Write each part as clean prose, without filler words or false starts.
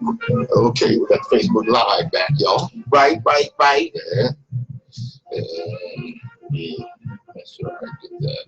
Okay, we got Facebook Live back, y'all. Right. Yeah. Yeah. Make sure I get that.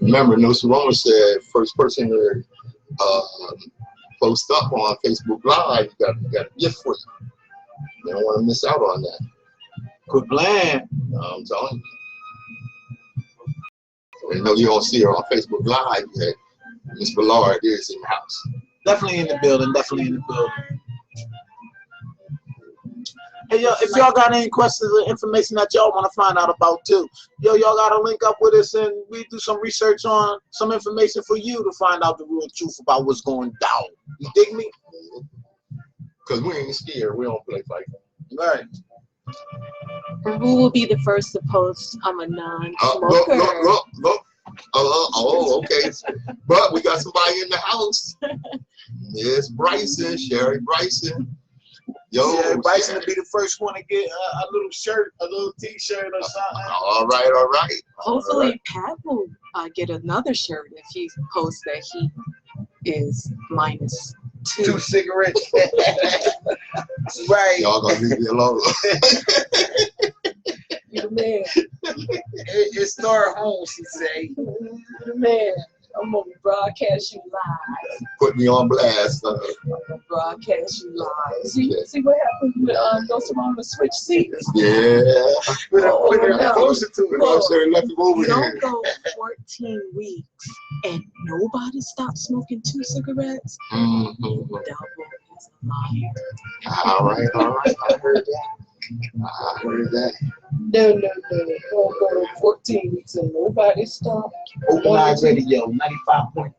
Remember, Nsoromma said first person to post up on Facebook Live, you got a gift for you. You don't want to miss out on that. Good plan. I'm telling you. I know you don't see her on Facebook Live yet. Miss Vlard is in the house. Definitely in the building. Definitely in the building. Hey, yo, if y'all got any questions or information that y'all want to find out about too, y'all got to link up with us and we do some research on some information for you to find out the real truth about what's going down. You dig me? Because we ain't scared. We don't play fight. Right. Who will be the first to post? I'm a non-smoker. Look. Oh, okay. But we got somebody in the house. Yes, Bryson, Sherry Bryson. Yo, yeah, Bryson will be the first one to get a little shirt, a little T-shirt or something. All right. Hopefully, Pat will get another shirt if he posts that he is minus 2 cigarettes. Right. Y'all gonna leave me alone. You the man. It started home, she say. You the man. I'm gonna broadcast you live. Put me on blast. I'm gonna broadcast you live. See what happened with Nsoromma switch seats? Yeah. Put it closer to it. I should have left him over Don't here. go 14 weeks and nobody stopped smoking 2 cigarettes. Mm-hmm. Double is a liar. All right. I heard that. No. Don't go 14 weeks and nobody stopped. Open Eye Radio, 95.3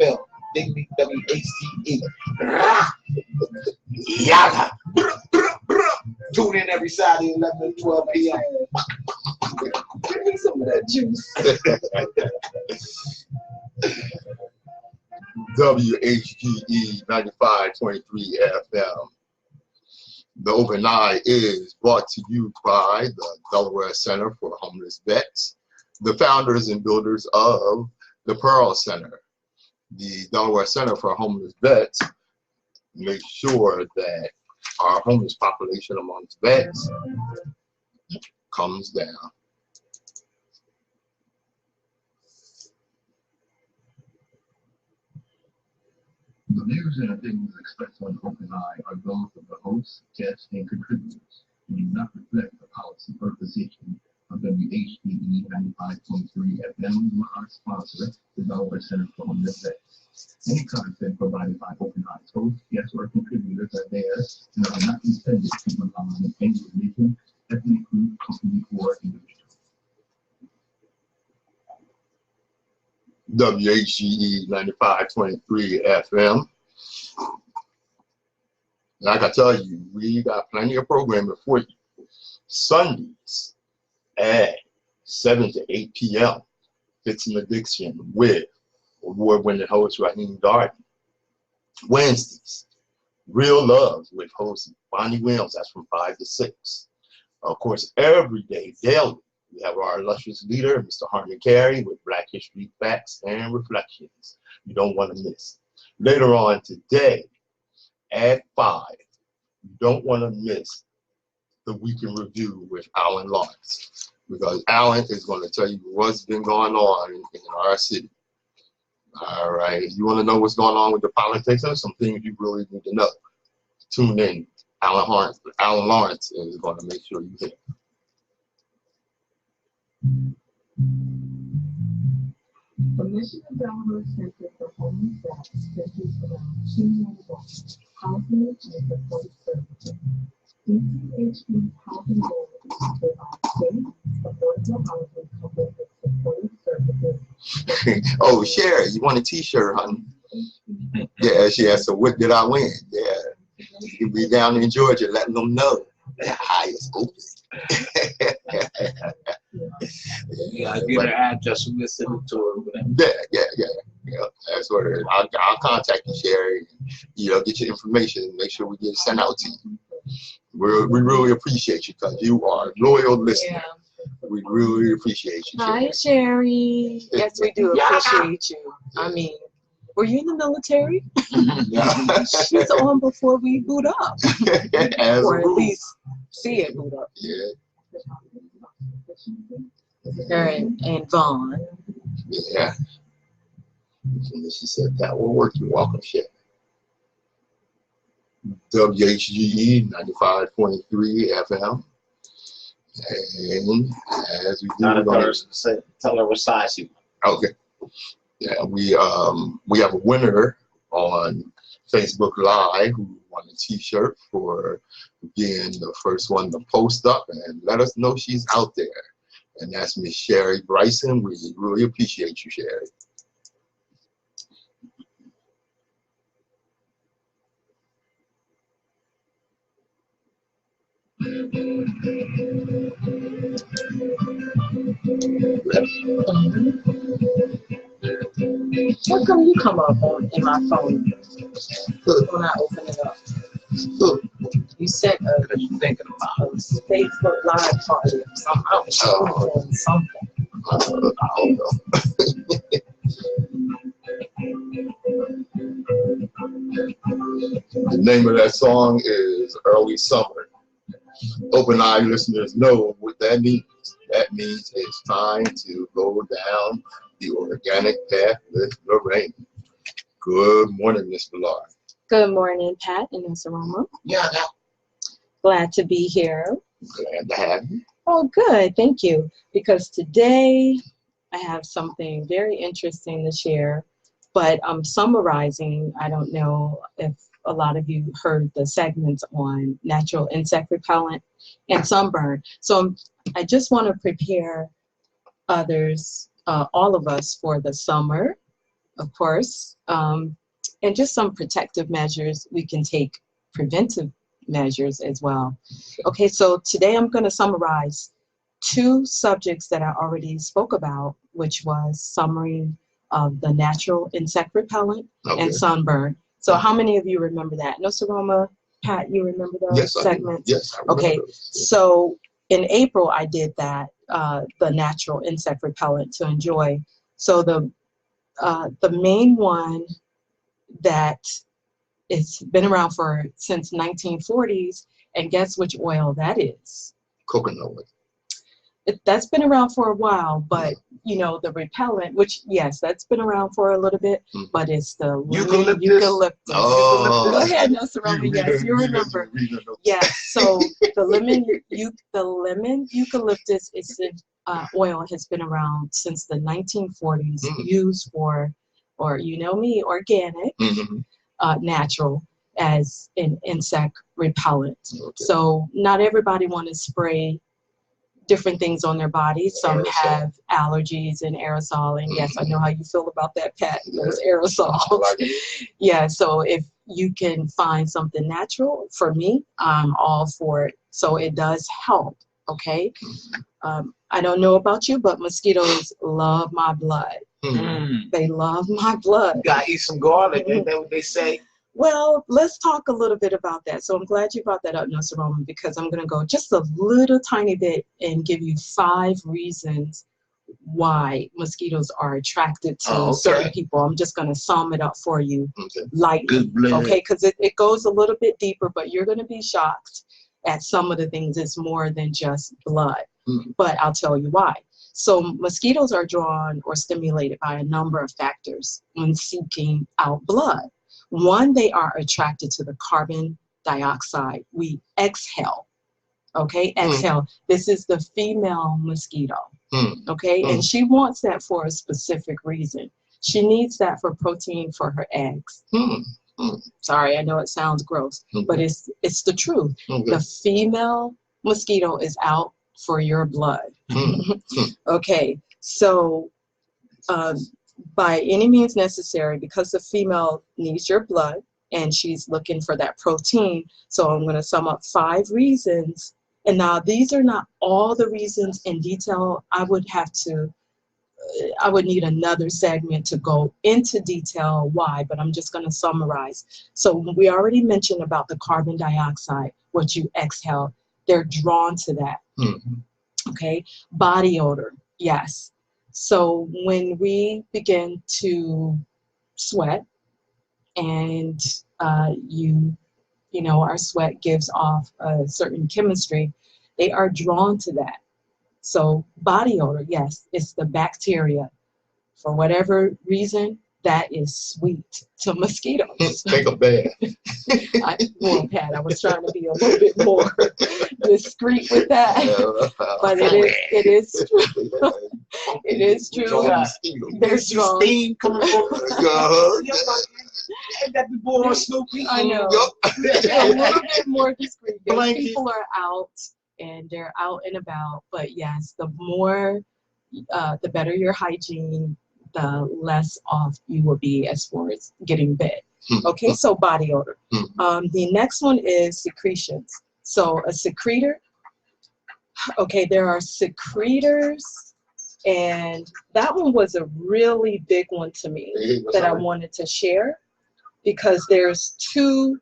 FM, Dignity WACE. Yalla. Tune in every Saturday, 11 to 12 p.m. Give me some of that juice. WHGE 95.3 FM. The Open Eye is brought to you by the Delaware Center for Homeless Vets, the founders and builders of the Pearl Center. The Delaware Center for Homeless Vets makes sure that our homeless population amongst vets comes down. The views and opinions expressed on Open Eye are those of the hosts, guests, and contributors, and do not reflect the policy or position of WHDE 95.3 FM or our sponsor, the Delaware Center for Homeless Vets. Any content provided by Open Eye's hosts, guests, or contributors are theirs and are not intended to belong in any religion, ethnic group, company, or individual. WHGE 95.3 FM. Like I tell you, we got plenty of programming for you. Sundays at 7 to 8 p.m. Fits in Addiction with award-winning host Raheem Darden. Wednesdays, Real Love with host Bonnie Williams. That's from 5 to 6. Of course, every day, daily, we have our illustrious leader, Mr. Harmon Carey, with Black History Facts and Reflections. You don't want to miss. Later on today at 5, you don't want to miss the Weekend Review with Alan Lawrence, because Alan is going to tell you what's been going on in our city. All right, you want to know what's going on with the politics? There's some things you really need to know. Tune in. Alan Lawrence is going to make sure you hear. The mission of Delaware Center for Homeless Vets centers around 2 main goals: housing and supportive services. DCHP's housing goal is to provide safe, affordable housing coupled with supportive services. Oh, Sherry, you want a t-shirt, honey? Yeah, so what did I win? Yeah, you can be down in Georgia letting them know the highest open. Yeah, I get her address and we'll send it to her. Yeah. That's what it is. I'll contact you, Sherry. You know, get your information and make sure we get it sent out to you. We really appreciate you because you are a loyal listener. Yeah. We really appreciate you. Hi, Sherry. Yes, we do appreciate you. I mean, were you in the military? She's on before we boot up. Or at least see it boot up. Yeah. Her and Vaughn. Yeah. And she said that will work. You're welcome, Sherry. WHGE 95.3 FM. And as we do, tell her what size you want. okay. Yeah, we have a winner on Facebook Live who won a T-shirt for being the first one to post up and let us know she's out there. And that's Miss Sherry Bryson. We really appreciate you, Sherry. How come you come up in my phone when I open it up? You said Because you're thinking about a Facebook Live party or something. I was doing something. I don't know. The name of that song is Early Summer. Open Eye listeners know what that means. That means it's time to go down the organic path with Lorrine. Good morning, Miss Vlard. Good morning, Pat and Nsoromma. Yeah. Glad to be here. Glad to have you. Oh, good. Thank you. Because today I have something very interesting to share, but I'm summarizing. I don't know if a lot of you heard the segments on natural insect repellent and sunburn. So I just want to prepare others, all of us, for the summer, of course, and just some protective measures we can take, preventive measures as well. Okay, so today I'm going to summarize two subjects that I already spoke about, which was summary of the natural insect repellent and sunburn. So how many of you remember that? Nsoromma, Pat, you remember those segments? Yes, I remember. Okay, those. so in April I did that, the natural insect repellent to enjoy. So the main one that it's been around since 1940s, and guess which oil that is? Coconut oil. That's been around for a while, but you know, the repellent, which yes, that's been around for a little bit, but it's the eucalyptus. Oh. Go ahead, Nsoromma. Yes, you remember. Yes, so the lemon eucalyptus is oil has been around since the 1940s, used for, or you know me, organic, natural, as an insect repellent. Okay. So not everybody want to spray different things on their bodies. Some have allergies and aerosol, and yes, I know how you feel about that, Pat, those aerosols. Yeah, so if you can find something natural, for me, I'm all for it. So it does help, okay? I don't know about you, but mosquitoes love my blood. They love my blood. You gotta eat some garlic, ain't that what they say? Well, let's talk a little bit about that. So I'm glad you brought that up, Nsoromma, because I'm going to go just a little tiny bit and give you 5 reasons why mosquitoes are attracted to certain people. I'm just going to sum it up for you lightly, okay? Because it goes a little bit deeper, but you're going to be shocked at some of the things. It's more than just blood, but I'll tell you why. So mosquitoes are drawn or stimulated by a number of factors when seeking out blood. One, they are attracted to the carbon dioxide we exhale. Okay, exhale. This is the female mosquito. Okay, and she wants that for a specific reason. She needs that for protein for her eggs. Sorry, I know it sounds gross, but it's the truth. The female mosquito is out for your blood. Okay, so by any means necessary, because the female needs your blood and she's looking for that protein. So I'm going to sum up 5 reasons And now these are not all the reasons in detail. I would need another segment to go into detail why, but I'm just going to summarize. So we already mentioned about the carbon dioxide, what you exhale. They're drawn to that. Okay. Body odor. Yes. So when we begin to sweat and our sweat gives off a certain chemistry, they are drawn to that. So body odor, yes, it's the bacteria. For whatever reason, that is sweet to mosquitoes. Take a bath. Pat, I was trying to be a little bit more discreet with that, but it is true. It is true. There's strong steam coming from Ain't that the boy on Snoopy? I know. A little bit more discreet. People are out and they're out and about, but yes, the better your hygiene, the less off you will be as far as getting bit. Okay, so body odor. The next one is secretions. So a secretor, okay, there are secretors, and that one was a really big one to me that I wanted to share, because there's two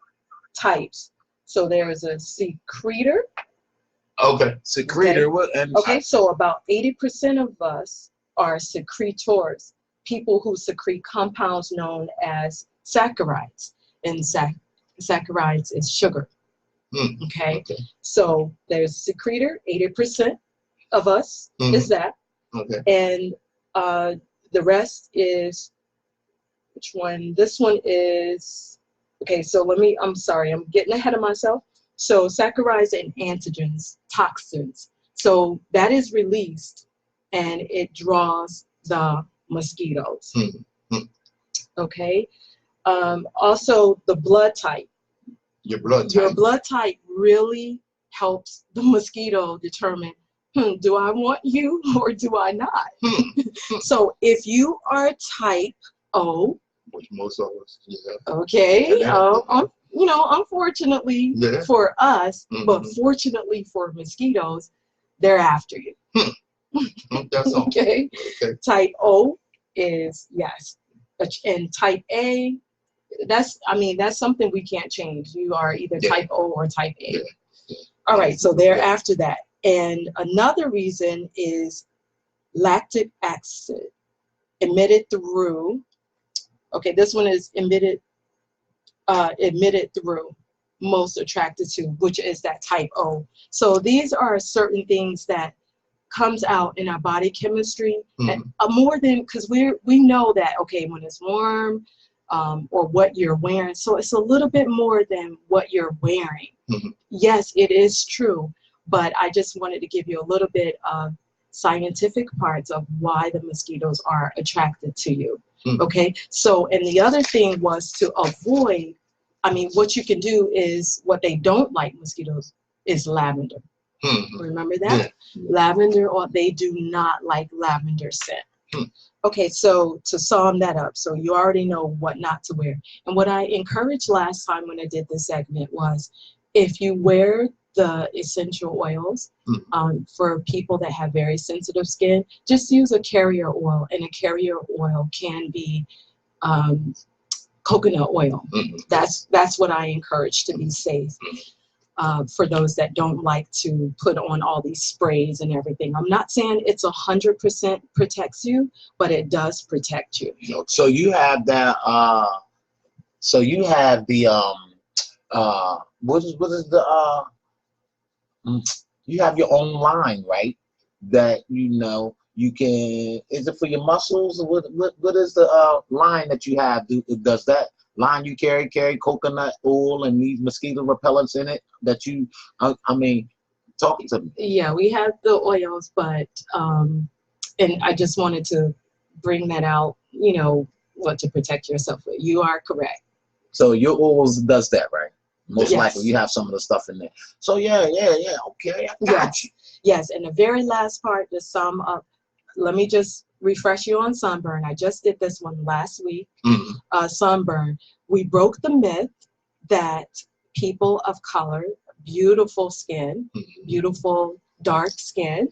types. So there's a secretor. Okay. Secretor. Okay, so about 80% of us are secretors, people who secrete compounds known as saccharides, and saccharides is sugar. Okay, so there's secretor, 80% of us is that, and the rest is, which one? This one is, okay, so I'm sorry, I'm getting ahead of myself. So saccharides and antigens, toxins. So that is released and it draws the mosquitoes. Okay. Also the blood type. Your blood type. Your blood type really helps the mosquito determine, do I want you or do I not? So if you are type O, which most of us, okay, unfortunately for us, but fortunately for mosquitoes, they're after you. That's all. Okay. Type O is yes, and type A, that's something we can't change. You are either type O or type A. All right, so they're after that. And another reason is lactic acid emitted through. Okay, this one is emitted through, most attracted to, which is that type O. So these are certain things that comes out in our body chemistry, and more than, because we know that, okay, when it's warm, or what you're wearing, so it's a little bit more than what you're wearing. Yes, it is true, but I just wanted to give you a little bit of scientific parts of why the mosquitoes are attracted to you. Okay, so, and the other thing was to avoid, what you can do is, what they don't like, mosquitoes, is lavender. Remember that? Lavender, or they do not like lavender scent. Okay, so to sum that up, so you already know what not to wear. And what I encouraged last time when I did this segment was, if you wear the essential oils, for people that have very sensitive skin, just use a carrier oil, and a carrier oil can be coconut oil. That's what I encourage to be safe. For those that don't like to put on all these sprays and everything. I'm not saying it's 100% protects you, but it does protect you. So you have that, you have the, what is the, you have your own line, right? That, you can, is it for your muscles? What is the line that you have? Does that line you carry coconut oil and these mosquito repellents in it that you, talk to me. Yeah, we have the oils, but, and I just wanted to bring that out, what to protect yourself with. You are correct. So your oils does that, right? Most likely you have some of the stuff in there. So yeah, okay, I got you. Yes, and the very last part to sum up, let me just refresh you on sunburn. I just did this one last week. Sunburn. We broke the myth that people of color, beautiful skin, beautiful dark skin.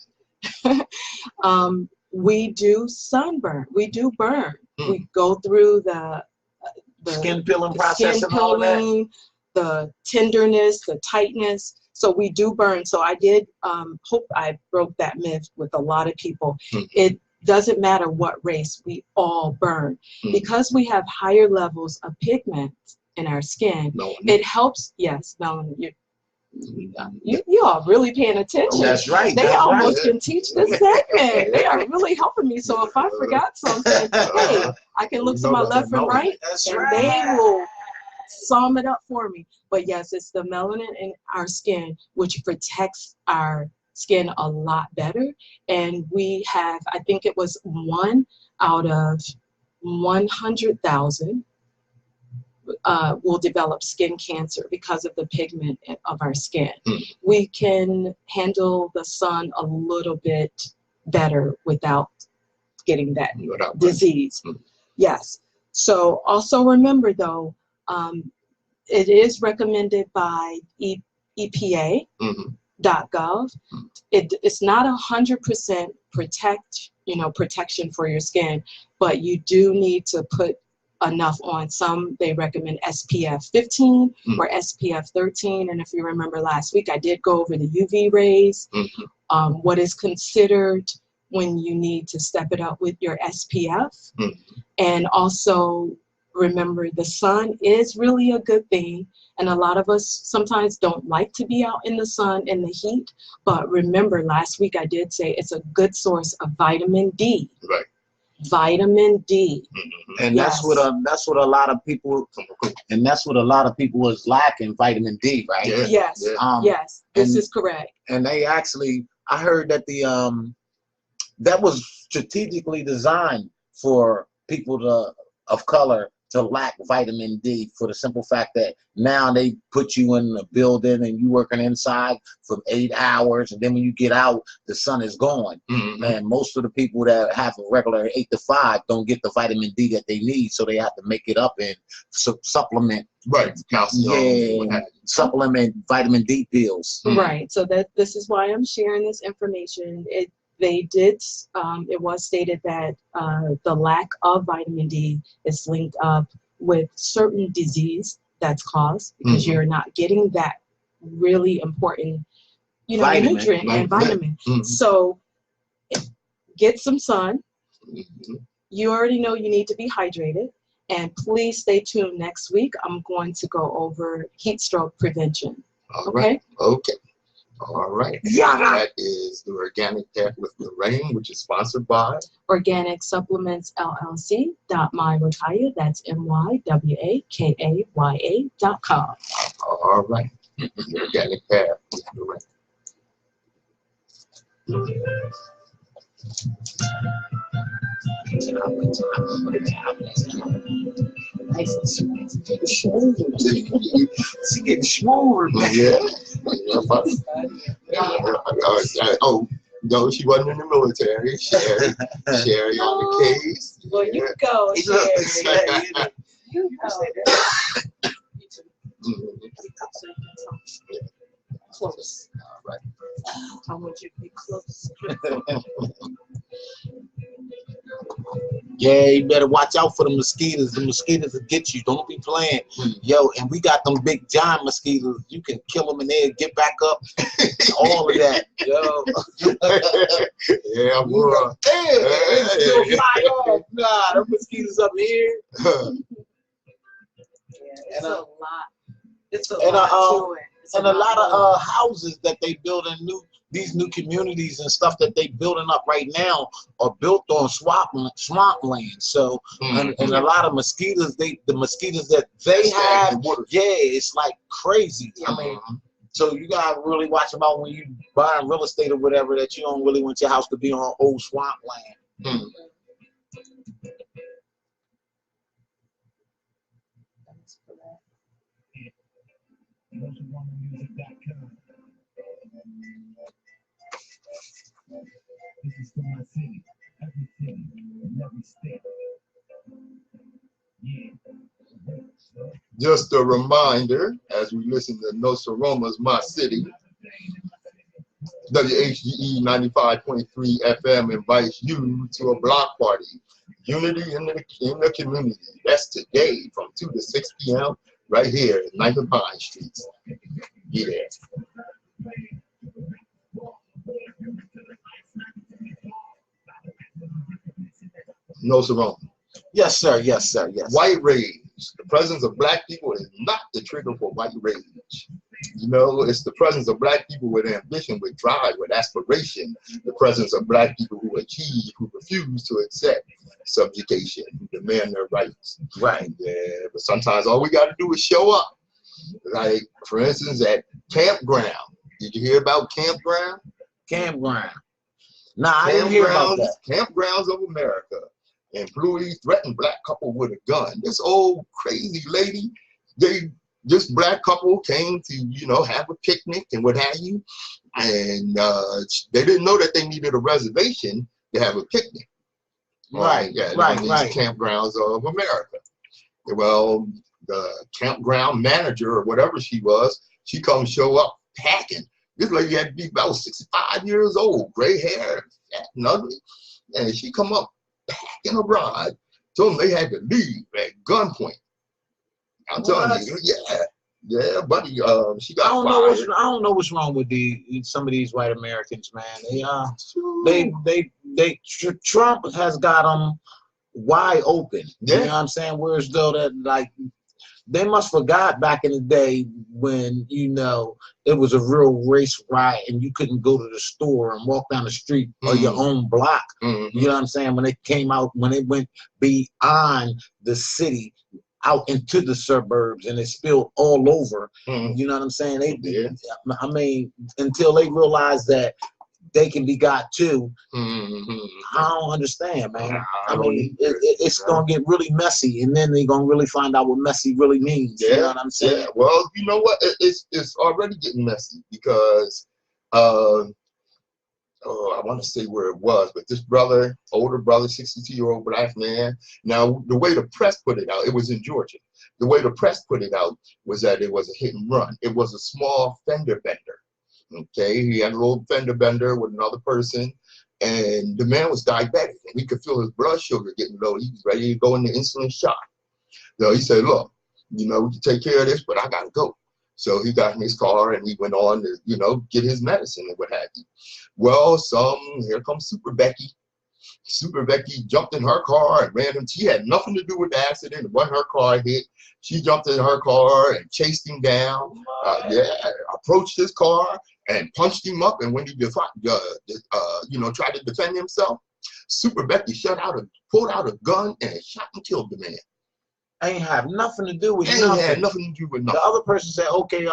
We do sunburn. We do burn. We go through the Skin peeling the process skin and all of that. peeling, the tenderness, the tightness. So we do burn. So I did hope I broke that myth with a lot of people. It doesn't matter what race, we all burn. Because we have higher levels of pigment in our skin, it helps. Yes, melanin. You all really paying attention. That's right. They That's almost right. can teach this segment. They are really helping me. So if I forgot something, hey, I can look to my left and right, and they will sum it up for me. But yes, it's the melanin in our skin which protects our skin a lot better. And we have, I think it was 1 out of 100,000 will develop skin cancer because of the pigment of our skin. We can handle the sun a little bit better without getting that disease. Yes. So also remember though, it is recommended by EPA.gov. It's not 100% protection for your skin, but you do need to put enough on. Some they recommend SPF 15 or SPF 13. And if you remember last week, I did go over the UV rays, what is considered when you need to step it up with your SPF. And also remember the sun is really a good thing. And a lot of us sometimes don't like to be out in the sun in the heat. But remember last week I did say it's a good source of vitamin D. Right. Vitamin D. And that's what a lot of people is lacking, vitamin D, right? Yes. Yes. This is correct. And they actually, I heard that that was strategically designed for people of color to lack vitamin D, for the simple fact that now they put you in a building and you working inside for 8 hours, and then when you get out, the sun is gone. And most of the people that have a regular 8 to 5 don't get the vitamin D that they need, so they have to make it up and supplement. Right, calcium. Supplement vitamin D pills. Right. So this is why I'm sharing this information. It was stated that the lack of vitamin D is linked up with certain disease that's caused because you're not getting that really important, nutrient and vitamin. So get some sun. You already know you need to be hydrated. And please stay tuned next week. I'm going to go over heat stroke prevention. All right. Okay. All right. Yeah. That is the Organic Path with Lorrine, which is sponsored by Organic Supplements LLC. Mywakaya. That's MYWAKAYA.com. All right. The Organic Path with Lorrine. Nice and smooth. She getting smooth. Oh, no, she wasn't in the military. Sherry on the case. Well, you go, Sherry. You go. Close. All right. I want you to be close. Yeah, you better watch out for the mosquitoes. The mosquitoes will get you. Don't be playing. Yo, and we got them big giant mosquitoes. You can kill them and they'll get back up. All of that. Yo. Yeah, bro. It's still fly off. Nah, the mosquitoes up here. It's a lot. It's a And lot to it. And a lot of houses that they build in these new communities and stuff that they building up right now are built on swampland. So and a lot of mosquitoes, the mosquitoes that they have, it's like crazy. I mean, so you gotta really watch about when you buying real estate or whatever, that you don't really want your house to be on old swampland. Nsoromma.com. This is for my city, everything, in every state. Yeah. Just a reminder, as we listen to Nsoromma's My City. WHGE 95.3 FM invites you to a block party. Unity in the community. That's today from 2 to 6 p.m. right here at 9th and Pine Streets. Yeah. Nsoromma. Yes, sir. Yes, sir. Yes. White rage. The presence of black people is not the trigger for white rage. You know, it's the presence of black people with ambition, with drive, with aspiration. The presence of black people who achieve, who refuse to accept subjugation, who demand their rights. Right. Yeah, but sometimes all we got to do is show up. Like, for instance, at campground. Did you hear about campground? Campground. Nah, I didn't hear about that. Campgrounds of America. Employees threatened black couple with a gun. This old crazy lady, this black couple came to, you know, have a picnic and what have you. And they didn't know that they needed a reservation to have a picnic. Right, yeah, right. Campgrounds of America. Well, the campground manager or whatever she was, she comes show up packing. This lady had to be about 65 years old, gray hair, fat and ugly. And she come up packing a bride, told them they had to leave at gunpoint. I'm telling you, yeah, buddy. She got fired. I don't know what's wrong with some of these white Americans, man. Trump has got them wide open. Yeah. You know what I'm saying? Whereas though that, like, they must forgot back in the day when, you know, it was a real race riot and you couldn't go to the store and walk down the street or your own block. You know what I'm saying? When they came out, when they went beyond the city, out into the suburbs, and it spilled all over. You know what I'm saying? I mean, until they realize that they can be got too. I don't understand, man. I mean, it's gonna get really messy, and then they're gonna really find out what messy really means. You know what I'm saying? Yeah. Well, you know what? It's already getting messy because I want to say where it was, but this brother, older brother, 62-year-old black man. Now, the way the press put it out, it was in Georgia. The way the press put it out was that it was a hit and run. It was a small fender bender. Okay, he had a little fender bender with another person, and the man was diabetic, and he could feel his blood sugar getting low. He was ready to go into insulin shock. So he said, "Look, you know, we can take care of this, but I gotta go." So he got in his car and he went on to, you know, get his medicine and what have you. Well, here comes Super Becky. Super Becky jumped in her car and ran him. She had nothing to do with the accident. It wasn't her car hit. She jumped in her car and chased him down. Approached his car and punched him up. And when he tried to defend himself, Super Becky pulled out a gun and shot and killed the man. Ain't have nothing to do with nothing. Had nothing to do with nothing. The other person said, "Okay,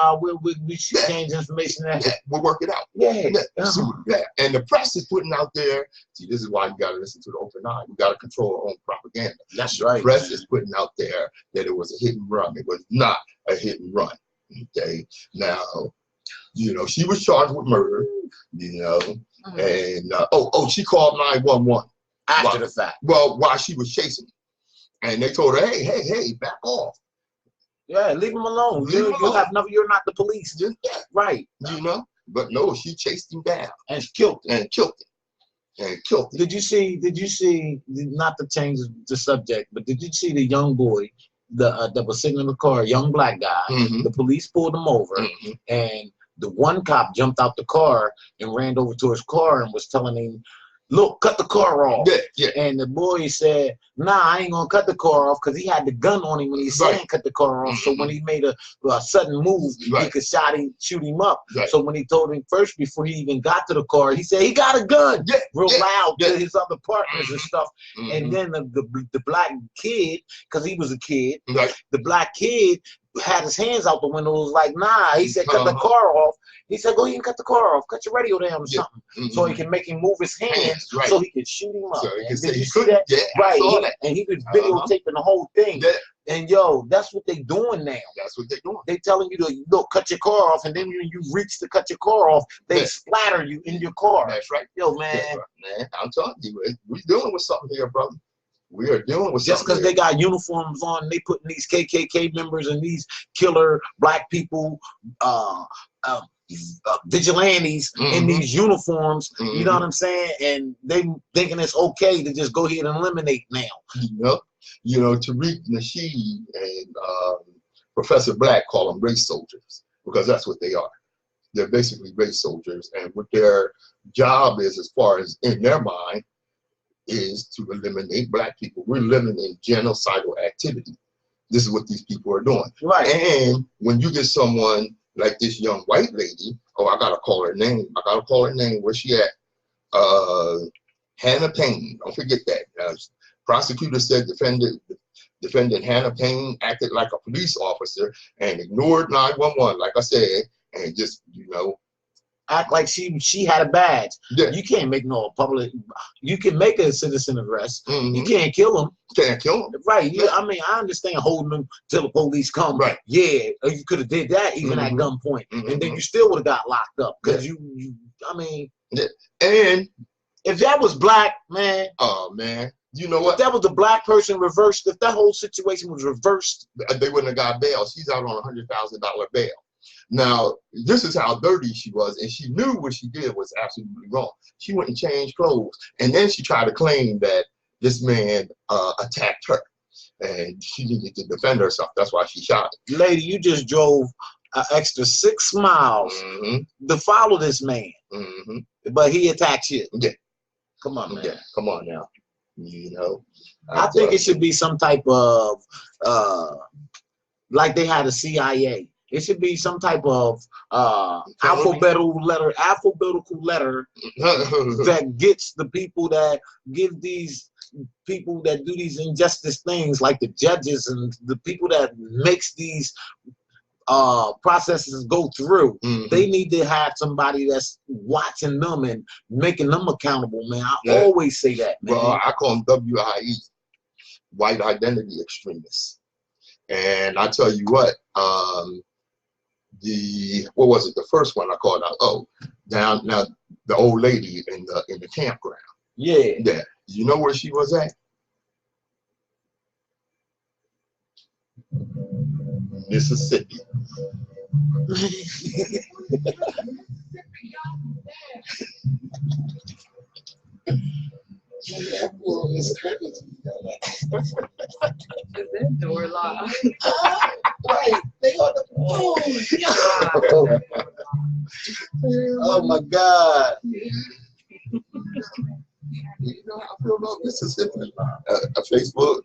we should change information. We'll work it out." And the press is putting out there. See, this is why you got to listen to the open eye. You got to control our own propaganda. That's right. The press is putting out there that it was a hit and run. It was not a hit and run. Okay. Now, you know, she was charged with murder. You know, and she called 911 after the fact. Well, while she was chasing him. And they told her, hey, back off. Yeah, leave him alone. You're not the police. Right. You know? But no, she chased him down. And killed him. Did you see, not to change the subject, but did you see the young boy that was sitting in the car, a young black guy? The police pulled him over, and the one cop jumped out the car and ran over to his car and was telling him, "Look, cut the car off." Yeah. And the boy said, "Nah, I ain't gonna cut the car off," because he had the gun on him when he said cut the car off. So when he made a sudden move, he could shoot him up. So when he told him first, before he even got to the car, he said he got a gun, real loud to his other partners and stuff. And then the black kid, because he was a kid, the black kid had his hands out the window, was like, "Nah." He said, "Cut the car off." He said, "Go ahead and cut the car off. Cut your radio down or something." So he can make him move his hands so he can shoot him up. So did you see that? Yeah, right. He was videotaping the whole thing. And that's what they doing now. That's what they doing. They telling you to cut your car off, and then when you reach to cut your car off, they splatter you in your car. That's right. Yo, man. Man, I'm telling you, we're dealing with something here, brother. We are dealing with just because something they got uniforms on, they putting these KKK members and these killer black people, vigilantes in these uniforms. You know what I'm saying? And they thinking it's okay to just go ahead and eliminate now. You know, Tariq Nasheed and Professor Black call them race soldiers because that's what they are. They're basically race soldiers, and what their job is, as far as in their mind, is to eliminate black people. We're living in genocidal activity. This is what these people are doing. Right. And when you get someone like this young white lady, oh, I gotta call her name. I gotta call her name. Where's she at? Hannah Payne. Don't forget that. Prosecutor said defendant Hannah Payne acted like a police officer and ignored 911, like I said, and just, you know, act like she had a badge. Yeah. You can't make no public. You can make a citizen arrest. You Mhm. can't kill him. Can't kill him. Right. Yeah. I mean, I understand holding them till the police come. Right. Yeah. You could have did that even at gunpoint, and then you still would have got locked up because you. I mean. Yeah. And if that was black, man. Oh man. You know what? If that was the black person reversed, if that whole situation was reversed, they wouldn't have got bail. She's out on $100,000 bail. Now, this is how dirty she was, and she knew what she did was absolutely wrong. She went and changed clothes, and then she tried to claim that this man attacked her, and she needed to defend herself. That's why she shot him. Lady, you just drove an extra 6 miles to follow this man, but he attacked you. Yeah. Come on, man. Yeah. Come on now. You know, I think it should be some type of like they had a CIA. It should be some type of alphabetical letter that gets the people that give these people that do these injustice things, like the judges and the people that makes these processes go through. They need to have somebody that's watching them and making them accountable, man. I always say that, man. Well, I call them WIE, white identity extremists. And I tell you what, what was it? The first one I called out. Oh, now the old lady in the campground. Yeah. Yeah. You know where she was at? Mississippi. Is that door locked? Right. They on the Oh my God. You know how I feel about Mississippi. Facebook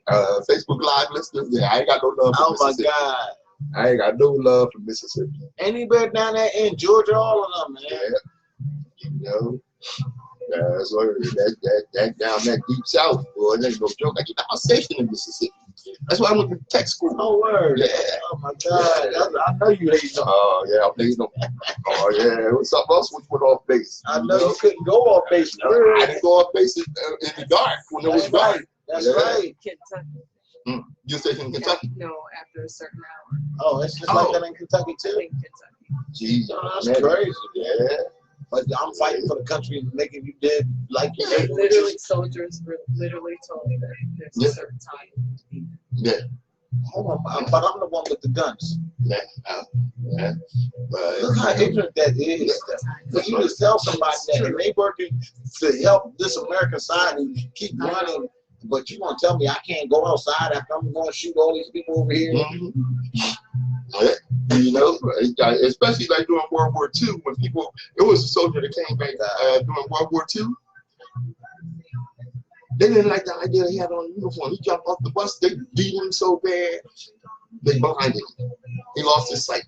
Live listeners. Yeah, I ain't got no love for Mississippi. Oh my God. I ain't got no love for Mississippi. Anybody down there in Georgia, all of them, man. Yeah. You know, that's what that down that deep south, boy. That ain't no joke. I got stationed in Mississippi. That's why I went to tech school. Oh word. Yeah. Oh my God. I know you hate them. Oh yeah, I'm hating them. Oh yeah, it was something else which went off base. I know you couldn't go off base. I didn't go off base in the dark when it was dark. That's right. Kentucky. You stationed in Kentucky? No, after a certain hour. Oh, it's just like that in Kentucky too. In Kentucky. Jeez, That's crazy. Yeah. But I'm fighting for the country, making you dead like you did. Literally, soldiers literally told me that there's a certain time to be there. Yeah. Hold on, but I'm the one with the guns. Yeah. Yeah. Look how ignorant that is. For you to tell somebody that and they working to help this American side and keep running, but you want to tell me I can't go outside after I'm going to shoot all these people over here? Yeah. You know, especially like during World War II, when people, it was a soldier that came back during World War II. They didn't like the idea he had on a uniform. He jumped off the bus. They beat him so bad, they blinded him. He lost his sight.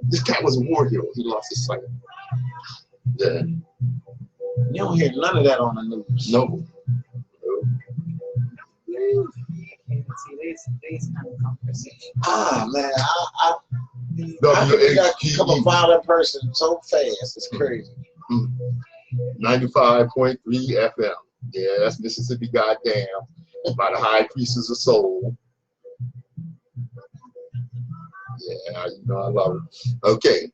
This cat was a war hero. He lost his sight. Yeah. You don't hear none of that on the news. No. See, these kind of conversations. Ah, man, I think I become a violent person so fast. It's crazy. 95.3 FM. Yeah, that's Mississippi, goddamn. By the high priestess of soul. Yeah, you know I love it. Okay,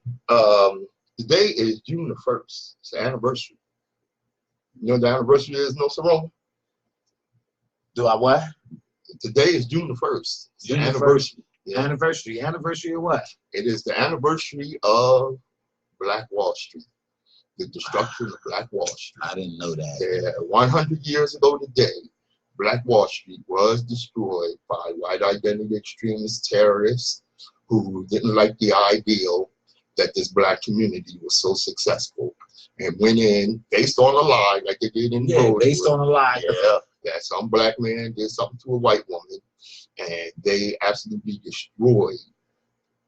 today is June the 1st. It's the anniversary. You know what the anniversary is, Nsoromma? Do I what? Today is June the 1st. It's the June the anniversary. Yeah. Anniversary. Anniversary of what? It is the anniversary of Black Wall Street, the destruction of Black Wall Street. I didn't know that. Yeah, 100 years ago today, Black Wall Street was destroyed by white identity extremist terrorists who didn't like the ideal that this black community was so successful and went in based on a lie like they did in Rosewood. Based on a lie. Yeah, that some black man did something to a white woman, and they absolutely destroyed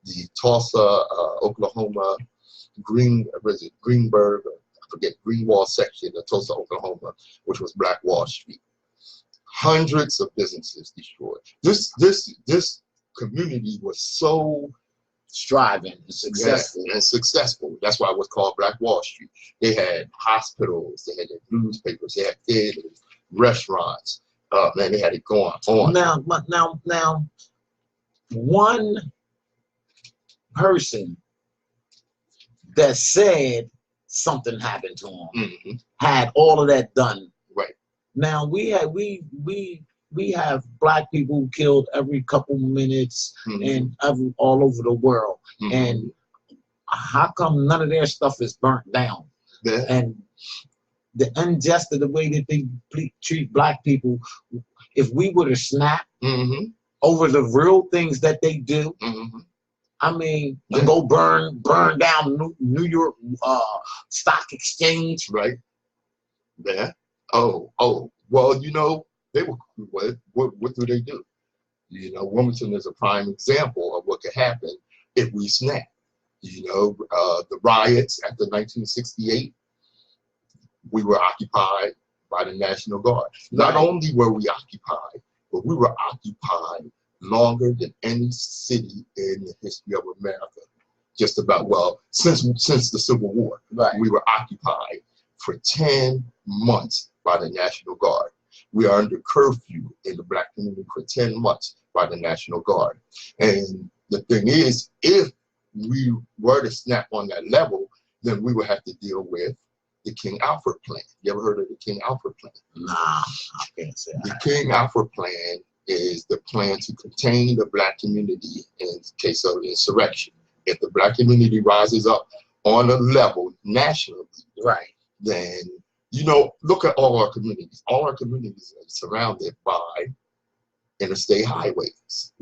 the Tulsa, Oklahoma, Greenberg, I forget, Greenwall section of Tulsa, Oklahoma, which was Black Wall Street. Hundreds of businesses destroyed. This community was so Striving and successful. and successful. That's why it was called Black Wall Street. They had hospitals, they had newspapers, they had theaters, restaurants. Man, they had it going on. Now, one person that said something happened to him had all of that done. Right. Now we have black people killed every couple minutes and all over the world. And how come none of their stuff is burnt down? Yeah. And the injustice, the way that they treat black people, if we would have snapped over the real things that they do, I mean, to go burn down New York Stock Exchange. Right. Yeah. Oh. Well, you know, they were, what do they do? You know, Wilmington is a prime example of what could happen if we snap. You know, the riots after 1968, we were occupied by the National Guard. Not only were we occupied, but we were occupied longer than any city in the history of America. Just about, well, since the Civil War, we were occupied for 10 months by the National Guard. We are under curfew in the black community for 10 months by the National Guard. And the thing is, if we were to snap on that level, then we would have to deal with the King Alfred Plan. You ever heard of the King Alfred Plan? Nah, I can't say that. The King Alfred Plan is the plan to contain the black community in case of insurrection. If the black community rises up on a level nationally, then, you know, look at all our communities. All our communities are surrounded by interstate highways,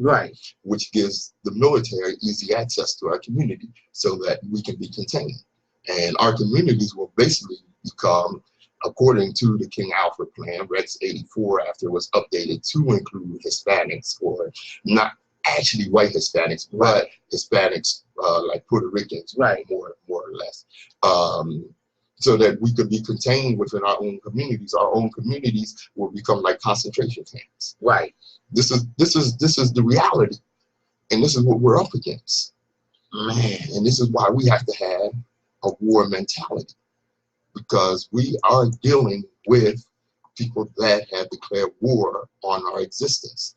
which gives the military easy access to our community so that we can be contained. And our communities will basically become, according to the King Alfred Plan, Rex 84, after it was updated to include Hispanics, or not actually white Hispanics, but Hispanics like Puerto Ricans, more or less. So that we could be contained within our own communities. Our own communities will become like concentration camps. This is the reality, and this is what we're up against, man. And this is why we have to have a war mentality, because we are dealing with people that have declared war on our existence.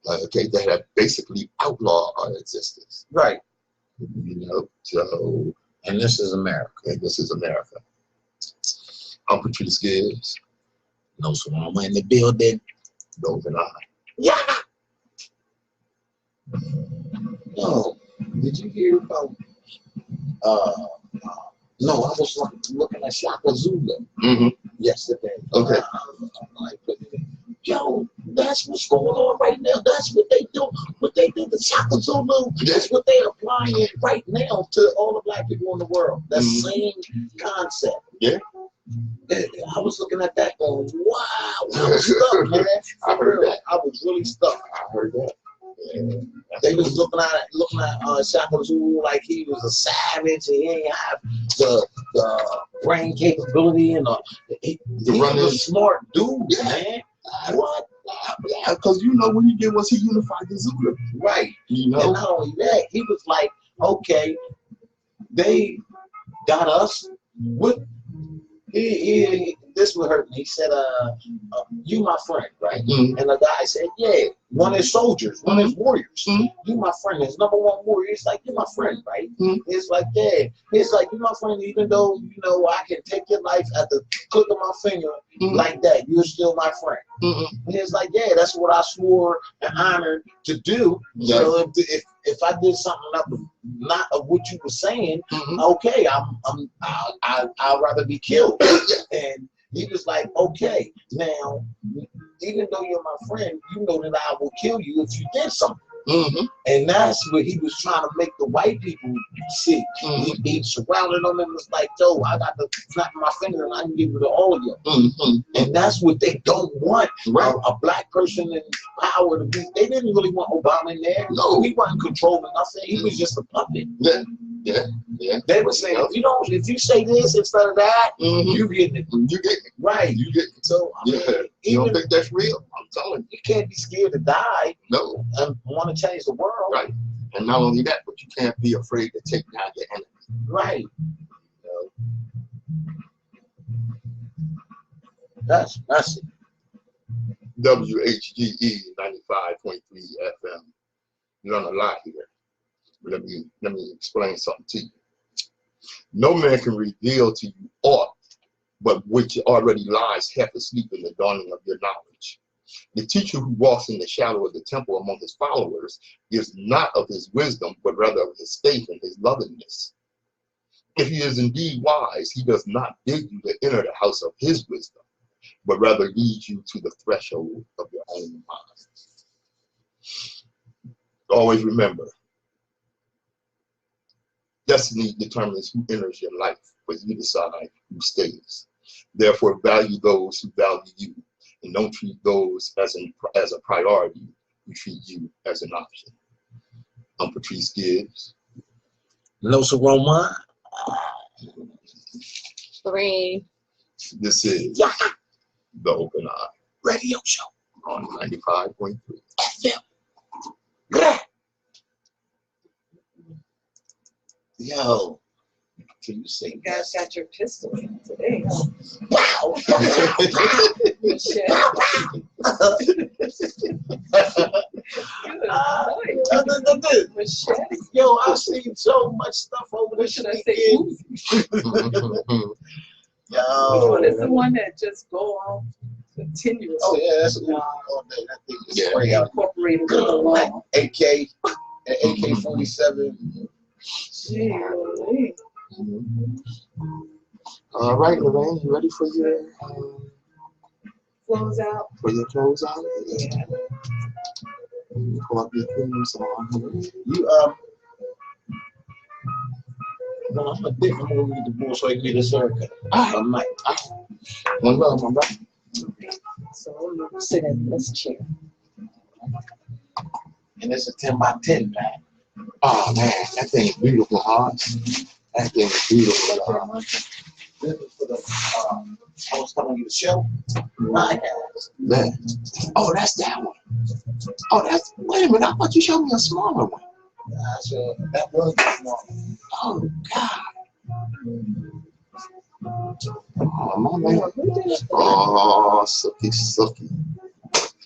That have basically outlawed our existence. You know, so. And this is America. And this is America. I'm Patrice Gibbs. Nsoromma in the building. Those and I. Yeah. No, did you hear about? No, I was looking at Shaka Zulu yesterday. Okay. Yo, that's what's going on right now. That's what they do. What they do to Shaka Zulu. That's what they're applying right now to all the black people in the world. That same concept. Yeah. I was looking at that going, wow. I was stuck, man. I heard that. I was really stuck. I heard that. Yeah. They was looking at Shaka Zulu like he was a savage and he ain't have the brain capability and he was a smart dude, man. What? Yeah, because you know what he did was he unified the Zulu. You know? And not only that, he was like, okay, they got us. What? This would hurt me. He said, you my friend, right? And the guy said, yeah, one is soldiers, one is warriors. Mhm. You my friend. His number one warrior. It's like, you're my friend, right? Mhm. It's like, yeah. It's like, you're my friend, even though, you know, I can take your life at the click of my finger like that. You're still my friend. And it's like, yeah, that's what I swore and honored to do. Yeah. So if I did something that was not of what you were saying, okay, I'd rather be killed. And he was like, okay, now, even though you're my friend, you know that I will kill you if you did something. And that's what he was trying to make the white people see. He surrounded them and was like, yo, I got to snap my finger and I can give it to all of you. And that's what they don't want. Right. A black person in power to be. They didn't really want Obama in there. No. He wasn't controlling nothing. He was just a puppet. Yeah. They were saying, if you say this instead of that, you getting it. You get it. Right. You get it. So, I mean, You don't even think that's real? I'm telling you. you can't be scared to die No. and want to change the world. Right. And not only that, but you can't be afraid to take down your enemy. Right. That's it. WHGE 95.3 FM. Learn a lot here. Let me explain something to you. No man can reveal to you aught but which already lies half asleep in the dawning of your knowledge. The teacher who walks in the shadow of the temple among his followers gives not of his wisdom, but rather of his faith and his lovingness. If he is indeed wise, he does not bid you to enter the house of his wisdom, but rather leads you to the threshold of your own mind. Always remember, destiny determines who enters your life, but you decide who stays. Therefore, value those who value you, and don't treat those as a priority who treat you as an option. I'm Patrice Gibbs. Nsoromma. Lorrine. This is The Open Eye Radio show on 95.3 FM. Yo, can you say You guys got your pistol today. wow? Yo, I've seen so much stuff over the Should I say weekend. which Yo, one is the one that just go on continuously? oh yeah, that's a good one. That thing is Yeah. spray out. Incorporated with the Like law. AK and AK-47. Gee, All right, Lorraine, you ready for your close out. close out? Yeah. Pull up your things on. You no, I'm a dick. I'm gonna read the bull so I can get this haircut. I might. One love, my brother. So I'm gonna sit in this chair. And it's a 10x10 pack. Oh man, that thing is beautiful, huh? That thing is beautiful. This is for the I was telling you the show. My ass. Man. Oh, that's that one. Oh, that's, wait a minute, I thought you showed me a smaller one. That was the small. Oh, God. Oh, my man. Who did that? Oh, sucky.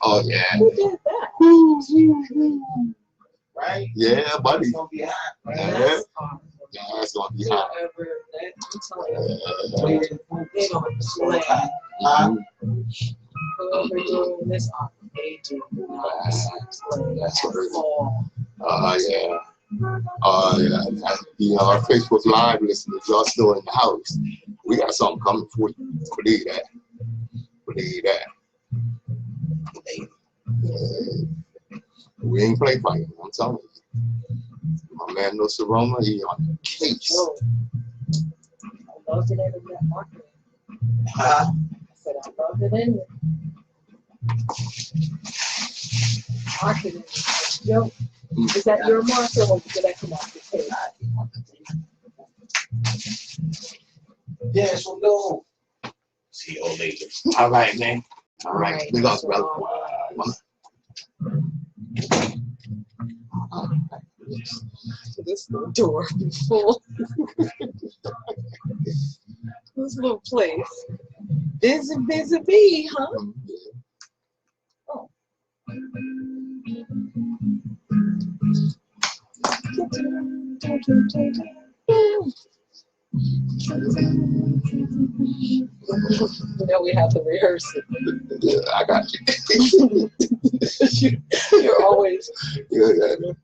Oh, yeah. Who did that? Right? Yeah, buddy. It's gonna be hot, right? Yeah. That's awesome. Yeah, it's going to be hot. Whoever that, I'm telling you, they don't So play. it's hot. Huh? Whoever doing this, they do not play That's what it is. at all. Oh, yeah. Oh, yeah. You know, our Facebook Live listeners, y'all still in the house. We got something coming for you. Believe that. Believe that. We ain't play fighting, I'm telling you. My man Nsoromma, he on the case. Oh. I loved it in that market. Huh? I said, I loved it in it. Marketing. Yo, is that your marker or did that come off the page? Yeah, so no. See you all later. All right, man. All right. Right, We got that's brother. wrong. This little door be full. This little place. Busy bee, huh? Yeah. Oh. Now we have to rehearse it. Yeah, I got you. You're always. Yeah. I'm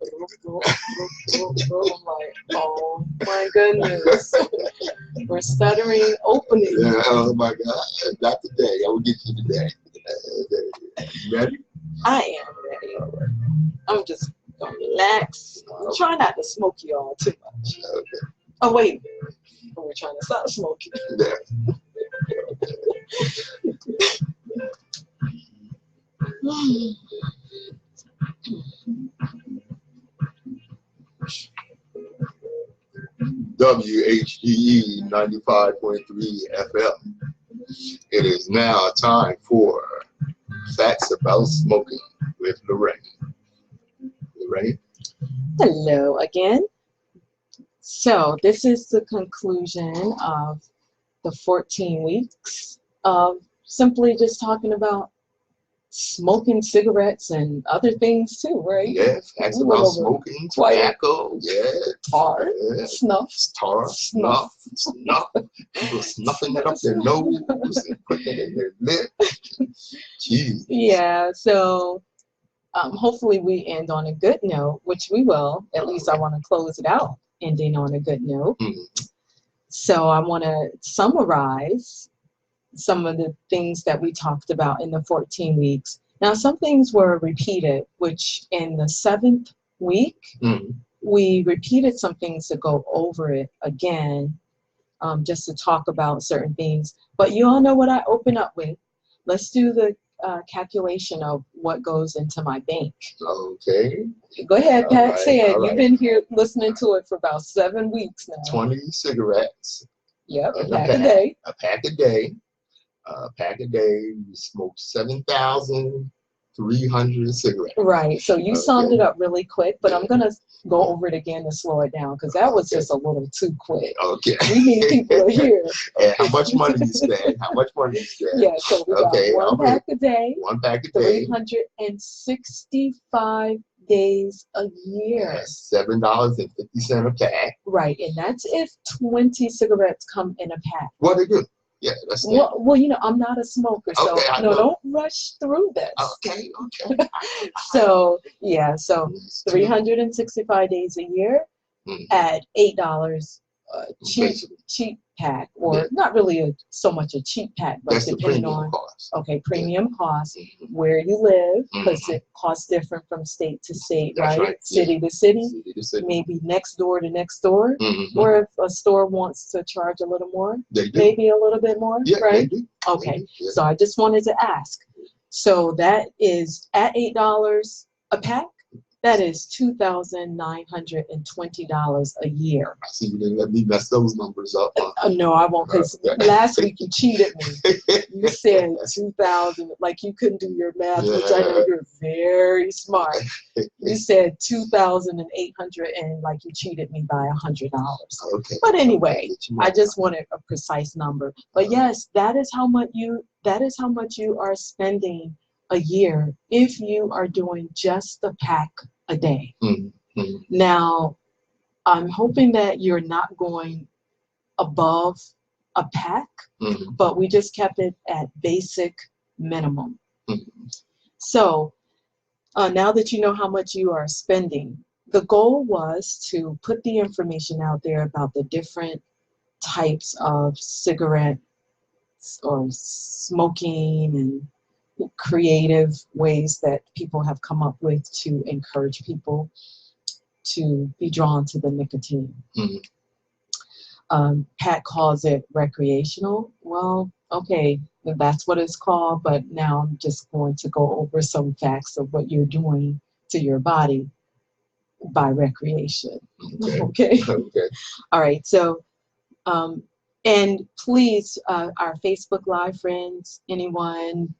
like, oh my goodness. We're stuttering opening. Yeah, oh my God. Not today. I will get you today. You ready? I am ready. I'm just gonna relax. I'm trying not to smoke you all too much. Okay. Oh wait, we're trying to stop smoking. Yeah. WHDE 95.3 FM. It is now time for Facts About Smoking with Lorrine. Lorrine? Hello again. So this is the conclusion of the 14 weeks of simply just talking about smoking cigarettes and other things too, right? Yeah, facts We went about over smoking, quite tobacco, yeah. tar, Yeah. snuff, Snuff. People snuffing it up their nose and putting it in their lip. Jeez. Yeah, so hopefully we end on a good note, which we will. At least I want to close it out ending on a good note. Mm-hmm. So I want to summarize some of the things that we talked about in the 14 weeks. Now, some things were repeated, which in the 7th week, we repeated some things to go over it again, just to talk about certain things. But you all know what I open up with. Let's do the calculation of what goes into my bank. Okay. Go ahead, Pat, say it. All You've been here listening to it for about 7 weeks now. 20 cigarettes. Yep, a pack a day. A pack a day. A pack a day. We smoke 7,300 cigarettes. Right. So you summed it up really quick, but I'm going to go over it again to slow it down because that was just a little too quick. Okay. We need people to hear. And how much money you spend? How much money you spend? Yeah, so we got one pack a day. One pack a day. 365 days a year. Yes, $7.50 a pack. Right, and that's if 20 cigarettes come in a pack. What they do? Yeah, that's it. Well, you know, I'm not a smoker, so no, don't rush through this. Okay. So, yeah, so 365 days a year at $8 cheap pack, or not really so much a cheap pack, but that's depending on premium cost, where you live, because it costs different from state to state, right? City to city, maybe next door to next door, or if a store wants to charge a little more, maybe a little bit more, right? Okay, so I just wanted to ask. So that is at $8 a pack. That is $2,920 a year. I see you didn't let me mess those numbers up. No, I won't, because last week you cheated me. You said 2,000, like you couldn't do your math, which I know you're very smart. You said 2,800, and like you cheated me by $100. Okay. But anyway, I just wanted a precise number. But yes, that is how much you are spending a year if you are doing just a pack a day. Now, I'm hoping that you're not going above a pack, but we just kept it at basic minimum. So now that you know how much you are spending, the goal was to put the information out there about the different types of cigarettes or smoking and creative ways that people have come up with to encourage people to be drawn to the nicotine. Pat calls it recreational. Well, okay, that's what it's called, but now I'm just going to go over some facts of what you're doing to your body by recreation. Okay. All right, so and please, our Facebook Live friends, anyone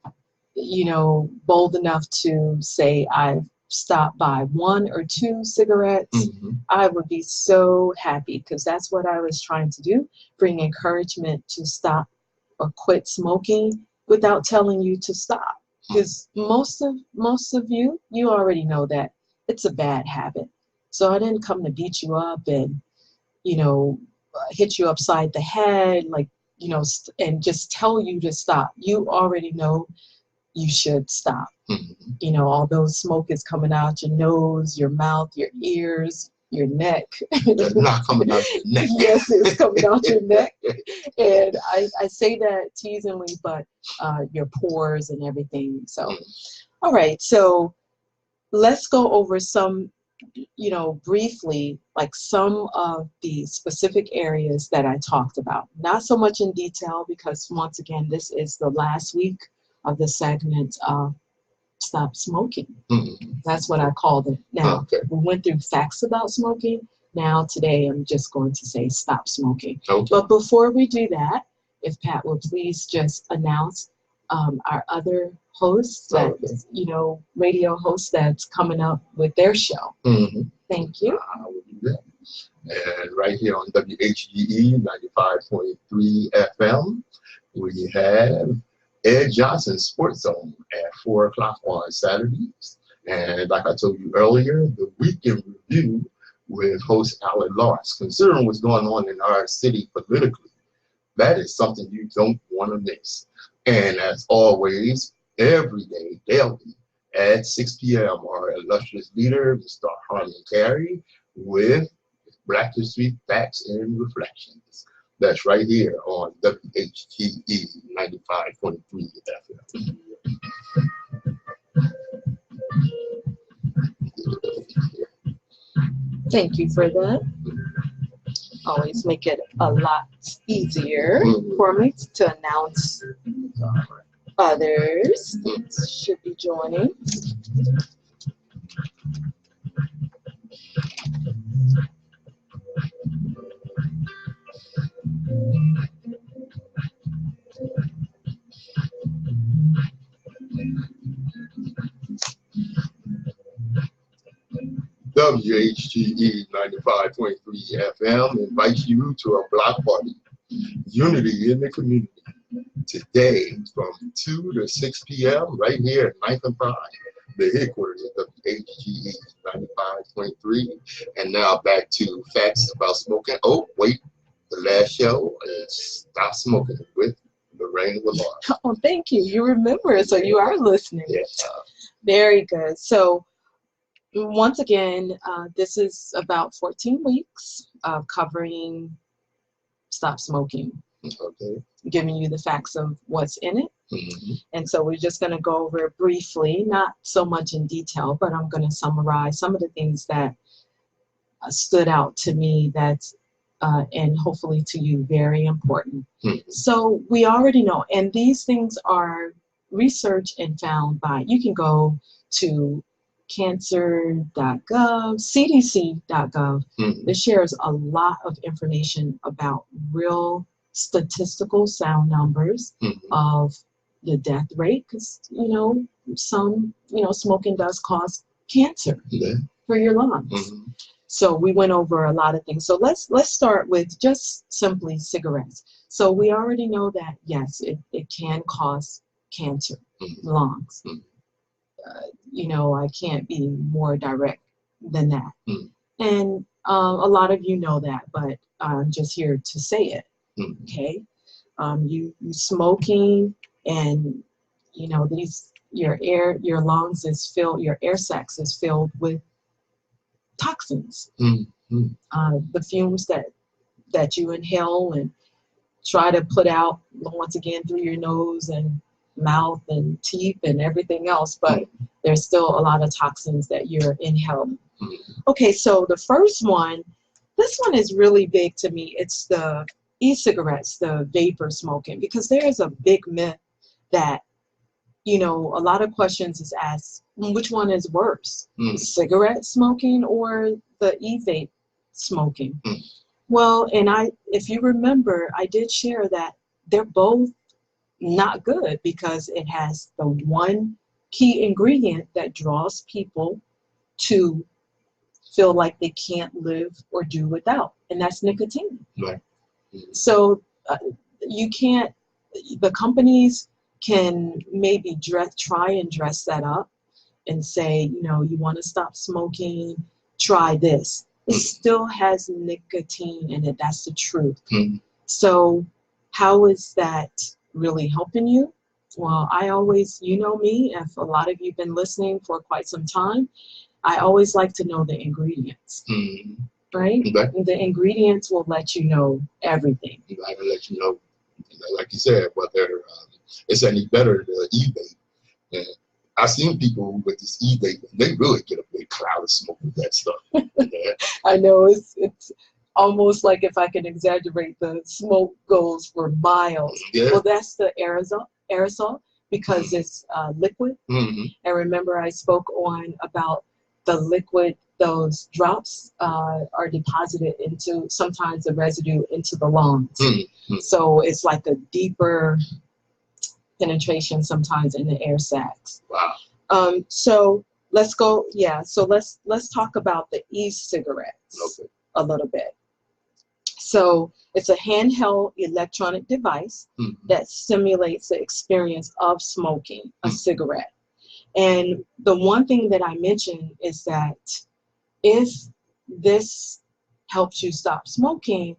bold enough to say I've stopped by 1 or 2 cigarettes, I would be so happy, because that's what I was trying to do, bring encouragement to stop or quit smoking without telling you to stop. because most of you already know that it's a bad habit. So I didn't come to beat you up and, you know, hit you upside the head, like, you know, and just tell you to stop. You already know you should stop. Mm-hmm. You know, although smoke is coming out your nose, your mouth, your ears, your neck. It's not coming out your neck. Yes, it's coming out your neck. And I say that teasingly, but your pores and everything. So, all right. So let's go over some, you know, briefly, like some of the specific areas that I talked about. Not so much in detail because, once again, this is the last week of the segment Stop Smoking. Mm-hmm. That's what I called it. Now, Okay. we went through facts about smoking. Now, today, I'm just going to say stop smoking. Okay. But before we do that, if Pat will please just announce our other hosts, that, you know, radio hosts that's coming up with their show. Mm-hmm. Thank you. I will do that. And right here on WHGE 95.3 FM, we have Ed Johnson's Sports Zone at 4 o'clock on Saturdays. And like I told you earlier, the weekend review with host Alan Lawrence. Considering what's going on in our city politically, that is something you don't want to miss. And as always, every day, daily, at 6 p.m., our illustrious leader, Mr. Harmon Carey, with Black History Facts and Reflections. That's right here on WHGE 95.3 FM. Thank you for that. Always make it a lot easier for me to announce others that should be joining. WHGE 95.3 FM invites you to a block party, Unity in the Community, today from 2 to 6 p.m. right here at 9th and 5, the headquarters of WHGE 95.3. And now back to facts about smoking. Oh, wait, the last show is Stop Smoking with Lorrine and Vlard. Oh, thank you. You remember, so you are listening. Yes. Very good. So once again, this is about 14 weeks of covering Stop Smoking, Okay. giving you the facts of what's in it. Mm-hmm. And so we're just going to go over it briefly, not so much in detail, but I'm going to summarize some of the things that stood out to me that's, and hopefully to you, very important. Mm-hmm. So we already know, and these things are researched and found by, you can go to cancer.gov, cdc.gov. Mm-hmm. This shares a lot of information about real statistical sound numbers of the death rate, because, you know, some, you know, smoking does cause cancer for your lungs. Mm-hmm. So we went over a lot of things. So let's start with just simply cigarettes. So we already know that, yes, it can cause cancer, lungs. You know, I can't be more direct than that. And a lot of you know that, but I'm just here to say it. Okay, you smoking, and you know your lungs is filled, your air sacs is filled with toxins. The fumes that you inhale and try to put out once again through your nose and mouth and teeth and everything else, but there's still a lot of toxins that you're inhaling. Okay, so the first one, this one is really big to me. It's the e-cigarettes, the vapor smoking, because there is a big myth that, you know, a lot of questions is asked, which one is worse, cigarette smoking or the e-vape smoking? Well, and if you remember, I did share that they're both not good because it has the one key ingredient that draws people to feel like they can't live or do without, and that's nicotine. Right. So you can't, the companies can maybe try and dress that up and say, you know, you want to stop smoking, try this. It still has nicotine in it. That's the truth. So how is that really helping you? Well, I always, you know me, if a lot of you have been listening for quite some time, I always like to know the ingredients, right? Right. The ingredients will let you know everything. I can let you know, like you said, whether it's any better than e-vape. And I've seen people with this e-vape, and they really get a big cloud of smoke with that stuff. Yeah. I know it's almost like, if I can exaggerate, the smoke goes for miles. Yeah. Well, that's the aerosol because it's liquid. And remember, I spoke on about the liquid, those drops are deposited into, sometimes the residue, into the lungs. So it's like a deeper penetration sometimes in the air sacs. Wow. So let's go, so let's talk about the e-cigarettes a little bit. So it's a handheld electronic device that simulates the experience of smoking a cigarette. And the one thing that I mentioned is that if this helps you stop smoking,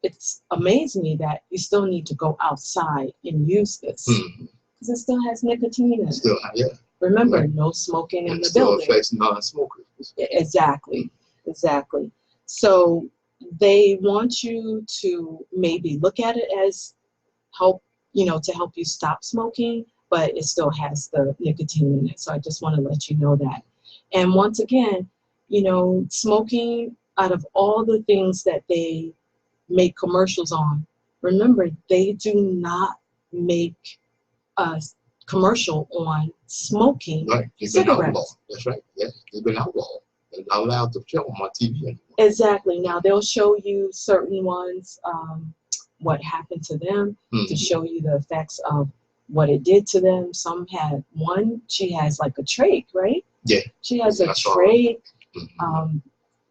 it's amazing me that you still need to go outside and use this because it still has nicotine in it. Still, yeah. Remember, no smoking in And the still building. affects non-smokers. Exactly. So they want you to maybe look at it as help, you know, to help you stop smoking, but it still has the nicotine in it. So I just want to let you know that. And once again, you know, smoking, out of all the things that they make commercials on, remember, they do not make a commercial on smoking cigarettes. That's right. Yeah, they've been outlawed. They're not allowed to show on my TV anymore. Exactly. Now they'll show you certain ones, what happened to them, to show you the effects of what it did to them. Some had one, she has like a trach, right? Yeah. She has a trach,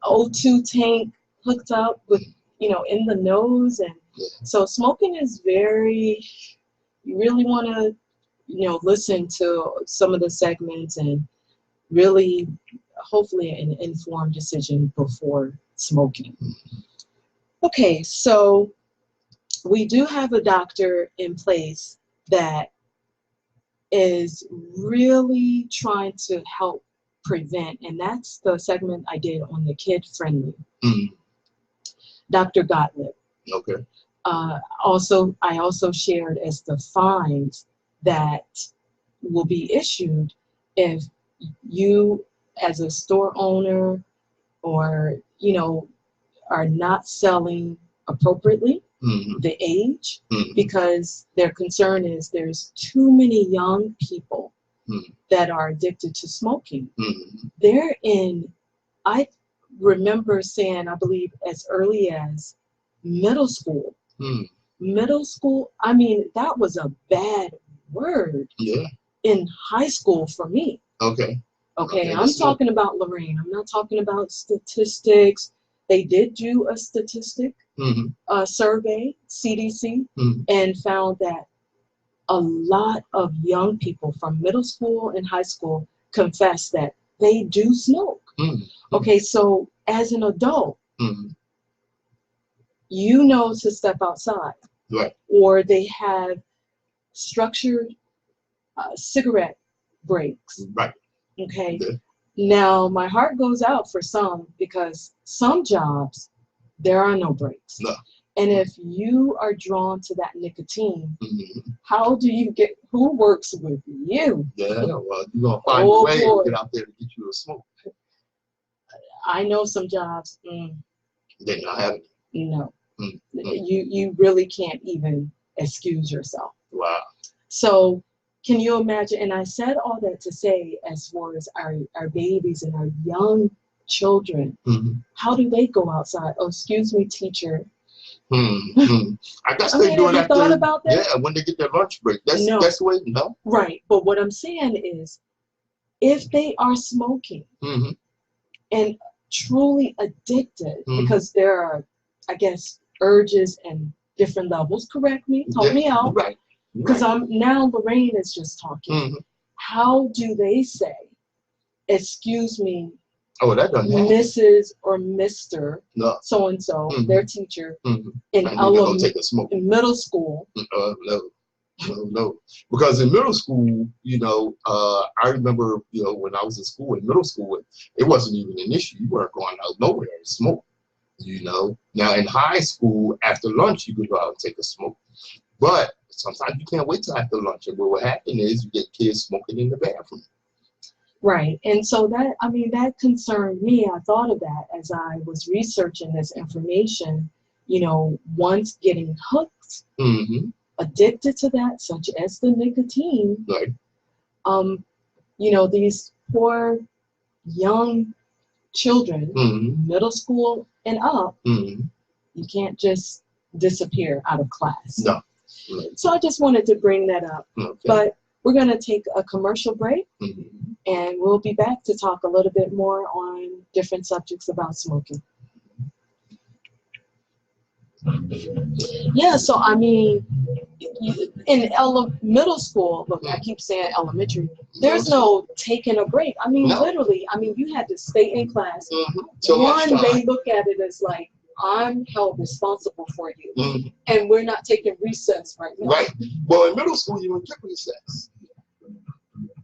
O2 tank hooked up with, you know, in the nose. And so smoking is very, you really want to, you know, listen to some of the segments and really, hopefully, an informed decision before smoking. Okay, so we do have a doctor in place that is really trying to help prevent, and that's the segment I did on the kid-friendly. Dr. Gottlieb. Okay. I also shared as the fines that will be issued if you, as a store owner, or, you know, are not selling appropriately, the age, because their concern is there's too many young people that are addicted to smoking. They're in, I remember saying, I believe as early as middle school. Middle school, I mean, that was a bad word in high school for me. Okay, I'm talking about Lorrine. I'm not talking about statistics. They did do a statistic survey, CDC, and found that a lot of young people from middle school and high school confess that they do smoke. Okay, so as an adult, you know to step outside. Right. Or they have structured cigarette breaks. Right. Okay. Yeah. Now, my heart goes out for some, because some jobs, there are no breaks. No. And if you are drawn to that nicotine, how do you get, who works with you? Yeah, well, you're going to find a way to get out there to get you a smoke. I know some jobs, They're not having it. No. You really can't even excuse yourself. Wow. So can you imagine? And I said all that to say, as far as our babies and our young children, how do they go outside? Oh, excuse me, teacher. I guess they do it after. Thought about that? Yeah, when they get their lunch break. That's the way. No. Right. But what I'm saying is, if they are smoking and truly addicted, because there are, I guess, urges and different levels. Correct me. Help me out. Right. Because now Lorraine is just talking. Mm-hmm. How do they say, excuse me, Oh, that doesn't happen. Mrs. or Mr. No. so and so, Mhm. their teacher Mm-hmm. in I need to go take a smoke. in middle school? No. Because in middle school, I remember, when I was in school, in middle school, it wasn't even an issue. You weren't going out nowhere to smoke, Now in high school, after lunch, you could go out and take a smoke. But sometimes you can't wait till after lunch. And what will happen is you get kids smoking in the bathroom. Right. And so that concerned me. I thought of that as I was researching this information, once getting hooked, Mm-hmm. addicted to that, such as the nicotine, Right. These poor young children, Mm-hmm. middle school and up, Mm-hmm. you can't just disappear out of class. No. Right. So I just wanted to bring that up. Okay. But we're going to take a commercial break, Mm-hmm. and we'll be back to talk a little bit more on different subjects about smoking. Yeah, so in middle school, look, I keep saying elementary, there's no taking a break. No. Literally, you had to stay in class. Mm-hmm. Till lunchtime. They look at it as like, I'm held responsible for you, Mm-hmm. and we're not taking recess right now. Right. Well, in middle school, you would get recess.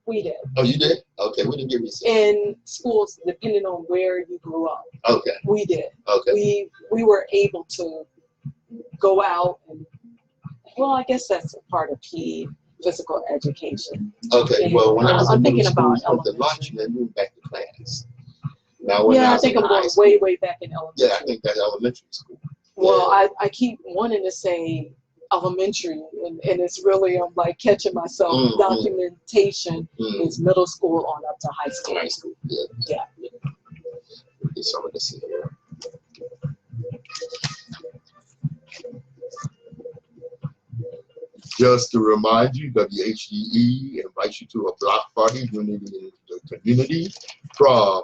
We did. Oh, you did? Okay, we didn't get recess. In schools, depending on where you grew up, Okay. we did. Okay. We were able to go out and, I guess that's a part of PE, physical education. Okay. Well, when I was I'm in thinking middle school, about we went to lunch and then moved back to class. Now, I think I'm going way back in elementary. Yeah, I think that's elementary school. Well, I keep wanting to say elementary, and it's really, I'm like catching myself. Mm-hmm. Documentation is middle school on up to high school. High school, yeah. Get some of this in here. Just to remind you, WHDE invites you to a block party unity in the community from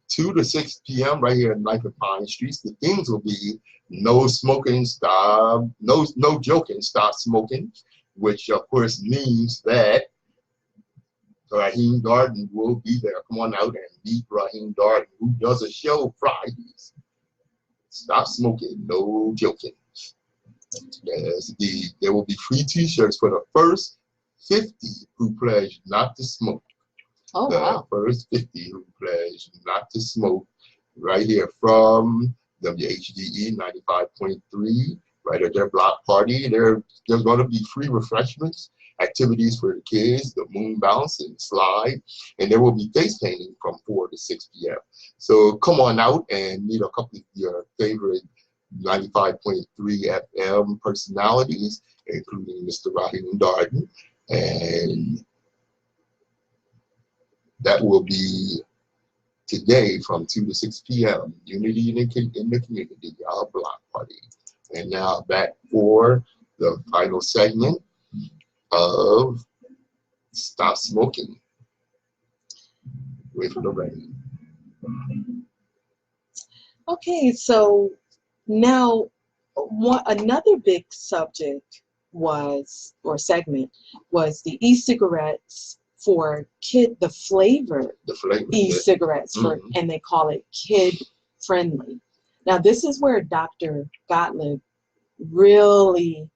2 to 6 p.m. right here in Knife and Pine Streets. The themes will be no smoking, no joking, stop smoking, which of course means that Raheem Darden will be there. Come on out and meet Raheem Darden, who does a show Fridays. Stop smoking, no joking. There will be free t-shirts for the first 50 who pledge not to smoke. Oh, wow. First 50 who pledge not to smoke right here from WHDE 95.3, right at their block party. There's going to be free refreshments, activities for the kids, the moon bounce and slide, and there will be face painting from 4 to 6 p.m. So come on out and meet a couple of your favorite 95.3 FM personalities, including Mr. Raheem Darden, and that will be today from 2 to 6 p.m. Unity in the community, our block party. And now back for the final segment of Stop Smoking. Wait for the rain. Okay, so now another big subject segment was the e-cigarettes for the flavor e-cigarettes and they call it kid friendly. Now this is where Dr. Gottlieb really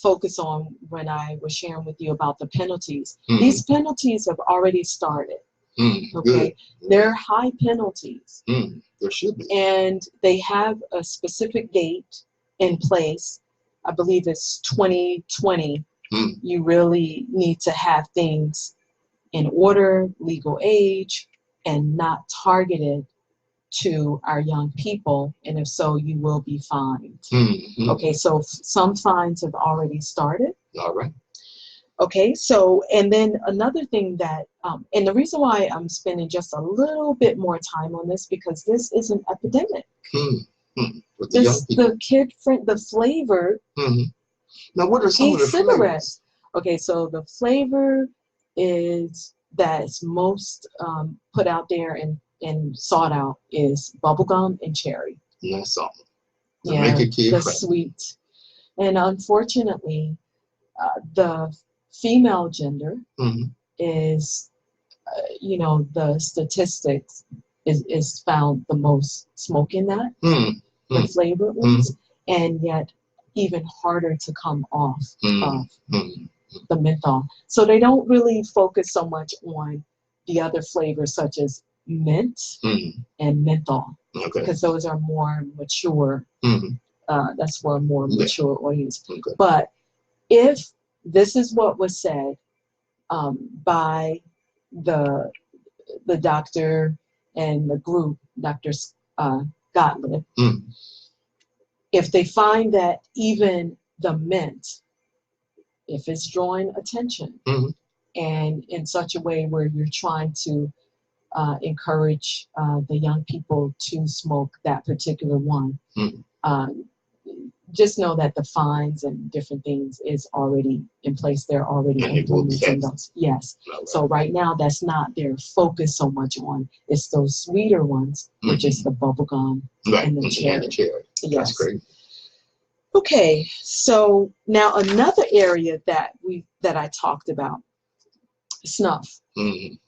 focused on when I was sharing with you about the penalties. These penalties have already started. Okay, good. They're high penalties. There should be. And they have a specific date in place. I believe it's 2020. You really need to have things in order, legal age, and not targeted to our young people. And if so, you will be fined. Okay, so some fines have already started. All right. Okay, so, and then another thing that, and the reason why I'm spending just a little bit more time on this, because this is an epidemic. The flavor. Now, what are some of the cigarettes? Okay, so the flavor that's most put out there and sought out is bubblegum and cherry. That's something. Make it kid-friendly. Sweet. And unfortunately, The female gender Mhm. is, the statistics is found the most smoking that, Mhm. the flavored ones, and yet even harder to come off of Mhm. the menthol. So they don't really focus so much on the other flavors such as mint Mhm. and menthol, Okay. because those are more mature. Mhm. That's for a more Yeah. mature audience. Okay. But if this is what was said by the doctor and the group, Dr. Gottlieb, Mhm. if they find that even the mint, if it's drawing attention Mhm. and in such a way where you're trying to encourage the young people to smoke that particular one, Mhm. just know that the fines and different things is already in place. They're already And it will be implementing heavy. those. Yes. Okay. So right now, that's not their focus so much on. It's those sweeter ones, which is the bubble gum Right. and the And cherry. the cherry. That's Yes. great. Okay. So now another area that I talked about, snuff. Mhm.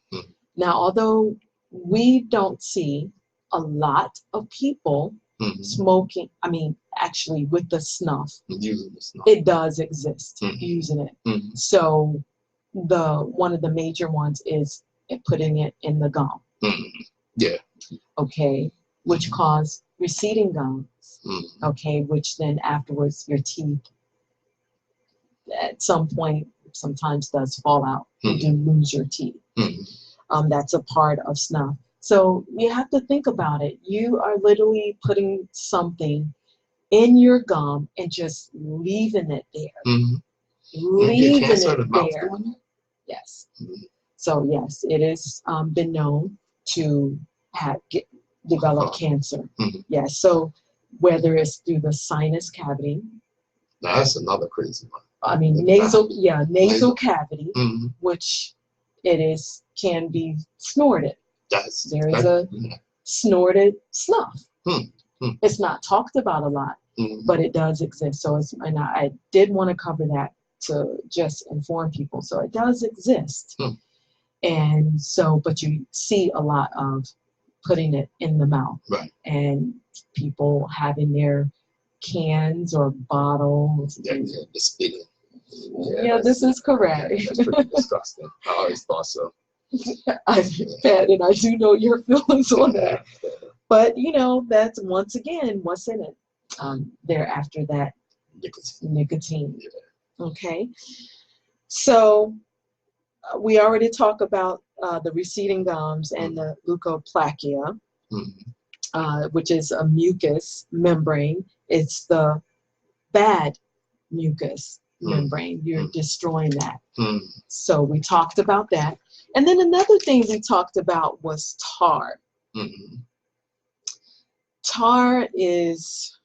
Now, although we don't see a lot of people Mhm. smoking, actually with the snuff, Using the snuff. it does exist, Mhm. using it. Mhm. So one of the major ones is putting it in the gum, Mhm. Yeah. okay, which cause receding gums, Mhm. okay, which then afterwards your teeth at some point sometimes does fall out. You do lose your teeth. Mhm. That's a part of snuff. So you have to think about it. You are literally putting something in your gum and just leaving it there. Mhm. Leaving Cancer of it the mouth there. doing that? Yes. Mhm. So yes, it has been known to develop cancer. Mhm. Yes. So whether it's through the sinus cavity, Now, that's another crazy one. nasal cavity, Mhm. which can be snorted. There is a snorted snuff. It's not talked about a lot, but it does exist. So and I did want to cover that to just inform people. So it does exist. And so, but you see a lot of putting it in the mouth, Right. and people having their cans or bottles. Yeah, the spitting. Yeah, this is correct. Yeah, that's pretty disgusting. I always thought so. Pat, and I do know your feelings on that. But that's once again what's in it. There after that nicotine. Yeah. Okay. So we already talked about the receding gums and the leukoplakia, which is a mucus membrane. It's the bad mucus membrane. You're destroying that. So we talked about that. And then another thing we talked about was tar. Tar is,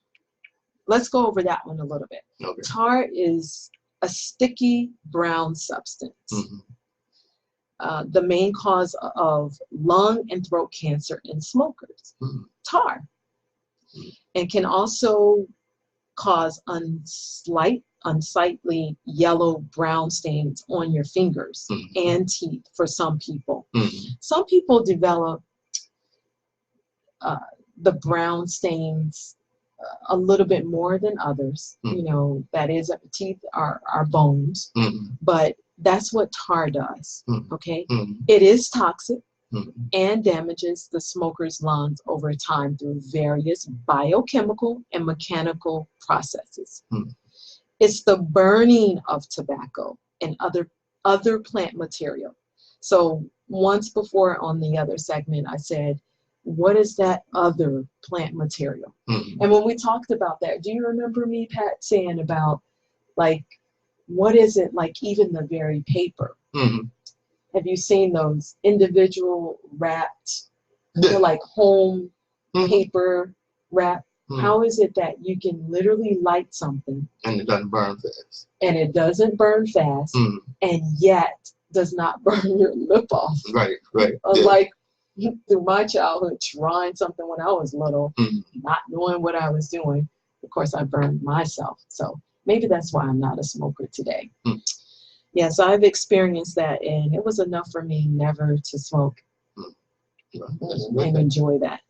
let's go over that one a little bit. Okay. Tar is a sticky brown substance. The main cause of lung and throat cancer in smokers. Tar. And can also cause unsightly yellow-brown stains on your fingers and teeth for some people. Some people develop the brown stains a little bit more than others. That is, teeth are bones, but that's what tar does. Okay, it is toxic and damages the smoker's lungs over time through various biochemical and mechanical processes. It's the burning of tobacco and other plant material. So once before on the other segment, I said, what is that other plant material? And when we talked about that, do you remember me, Pat, saying about, like, what is it, like even the very paper? Have you seen those individual wrapped, like home paper wrap? How is it that you can literally light something and it doesn't burn fast? And it doesn't burn fast, and yet does not burn your lip off. Right. Like through my childhood, trying something when I was little, not knowing what I was doing. Of course, I burned myself. So Maybe that's why I'm not a smoker today. Hmm. Yes, I've experienced that, and it was enough for me never to smoke and enjoy that.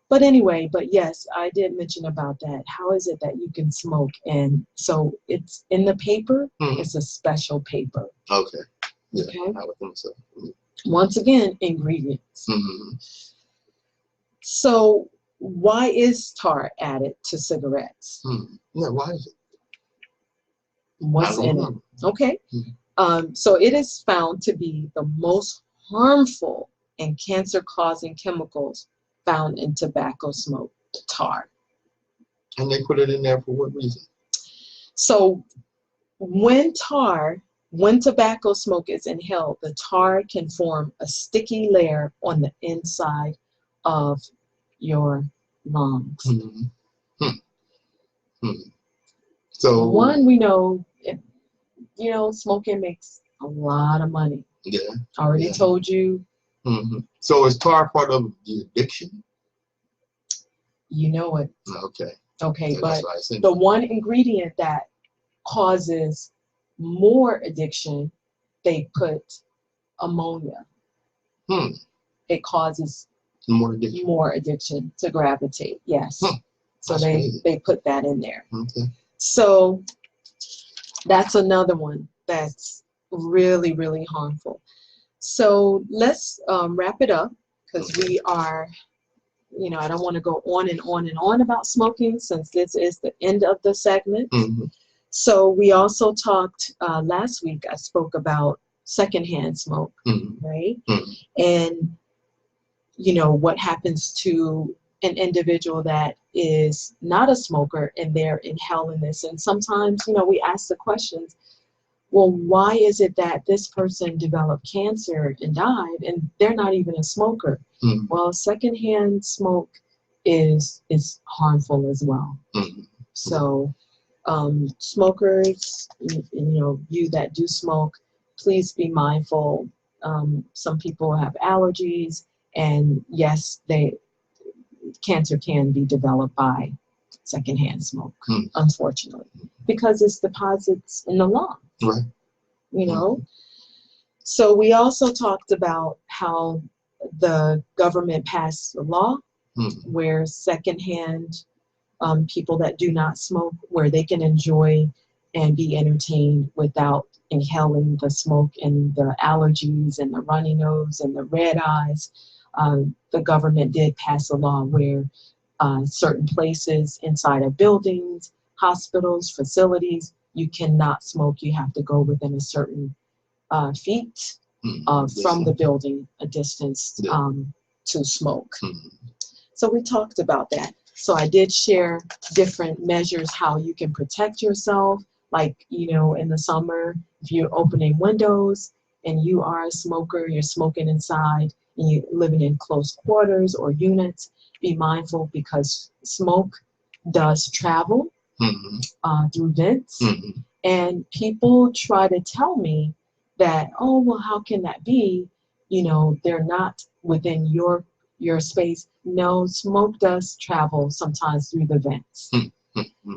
But anyway, but yes, I did mention about that. How is it that you can smoke? And so it's in the paper. It's a special paper. Okay. Yeah, Okay. I would think so. Once again, ingredients. So why is tar added to cigarettes? Yeah, why is it? What's in it? Okay. So it is found to be the most harmful and cancer-causing chemicals found in tobacco smoke, tar. And they put it in there for what reason? So when tobacco smoke is inhaled, the tar can form a sticky layer on the inside of your lungs. So one, we know, smoking makes a lot of money. Yeah. I already told you. So is tar part of the addiction? You know it. Okay. Okay, Yeah, but that's what I the one ingredient that causes more addiction, they put ammonia. It causes more addiction to gravitate. Yes. So they put that in there. Okay. So that's another one that's really, really harmful. So let's wrap it up, because we are, I don't want to go on and on and on about smoking, since this is the end of the segment. So we also talked last week, I spoke about secondhand smoke, right? And, what happens to an individual that is not a smoker and they're inhaling this. And sometimes, we ask the questions, well, why is it that this person developed cancer and died and they're not even a smoker? Well, secondhand smoke is harmful as well. So smokers, you that do smoke, please be mindful. Some people have allergies, and yes, cancer can be developed by secondhand smoke, unfortunately, because it's deposits in the lung. Right. So we also talked about how the government passed a law where secondhand people that do not smoke, where they can enjoy and be entertained without inhaling the smoke and the allergies and the runny nose and the red eyes. The government did pass a law where certain places inside of buildings, hospitals, facilities, you cannot smoke. You have to go within a certain feet from the building, a distance to smoke. So we talked about that. So I did share different measures how you can protect yourself. Like, in the summer, if you're opening windows and you are a smoker, you're smoking inside and you're living in close quarters or units, be mindful, because smoke does travel through vents. And people try to tell me that, oh, well, how can that be? They're not within your space. No, smoke does travel sometimes through the vents.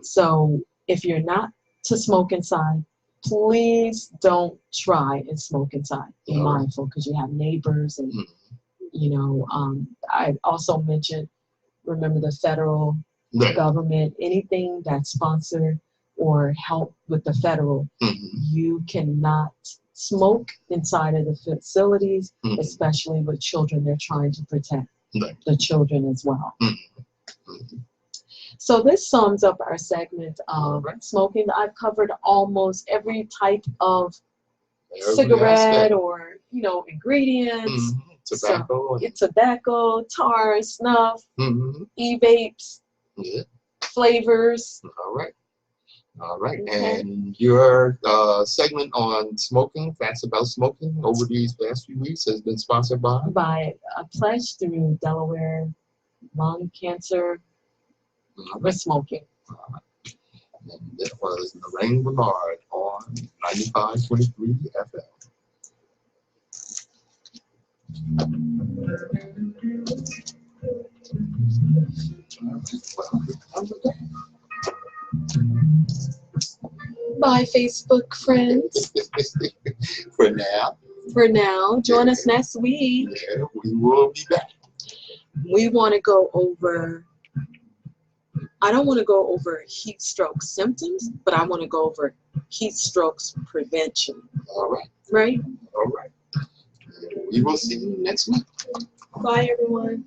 So if you're not to smoke inside, please don't try and smoke inside. Be mindful, because you have neighbors and, I also mentioned, remember the federal government, anything that's sponsored or help with the federal, you cannot smoke inside of the facilities, especially with children. They're trying to protect the children as well. So this sums up our segment of smoking. I've covered almost every type of cigarette or, ingredients. Tobacco, tar, snuff, e-vapes, flavors. All right. Okay. And your segment on smoking, facts about smoking, over these past few weeks has been sponsored by a pledge through Delaware Lung Cancer for Smoking. And that was Lorrine Vlard on 95.3 FM. Well, Bye, Facebook friends. For now, For now, join us next week. yeah, we will be back. We want to go over, I don't want to go over heat stroke symptoms, but I want to go over heat strokes prevention. All right. Right? All right. We will see you next week. Bye, everyone.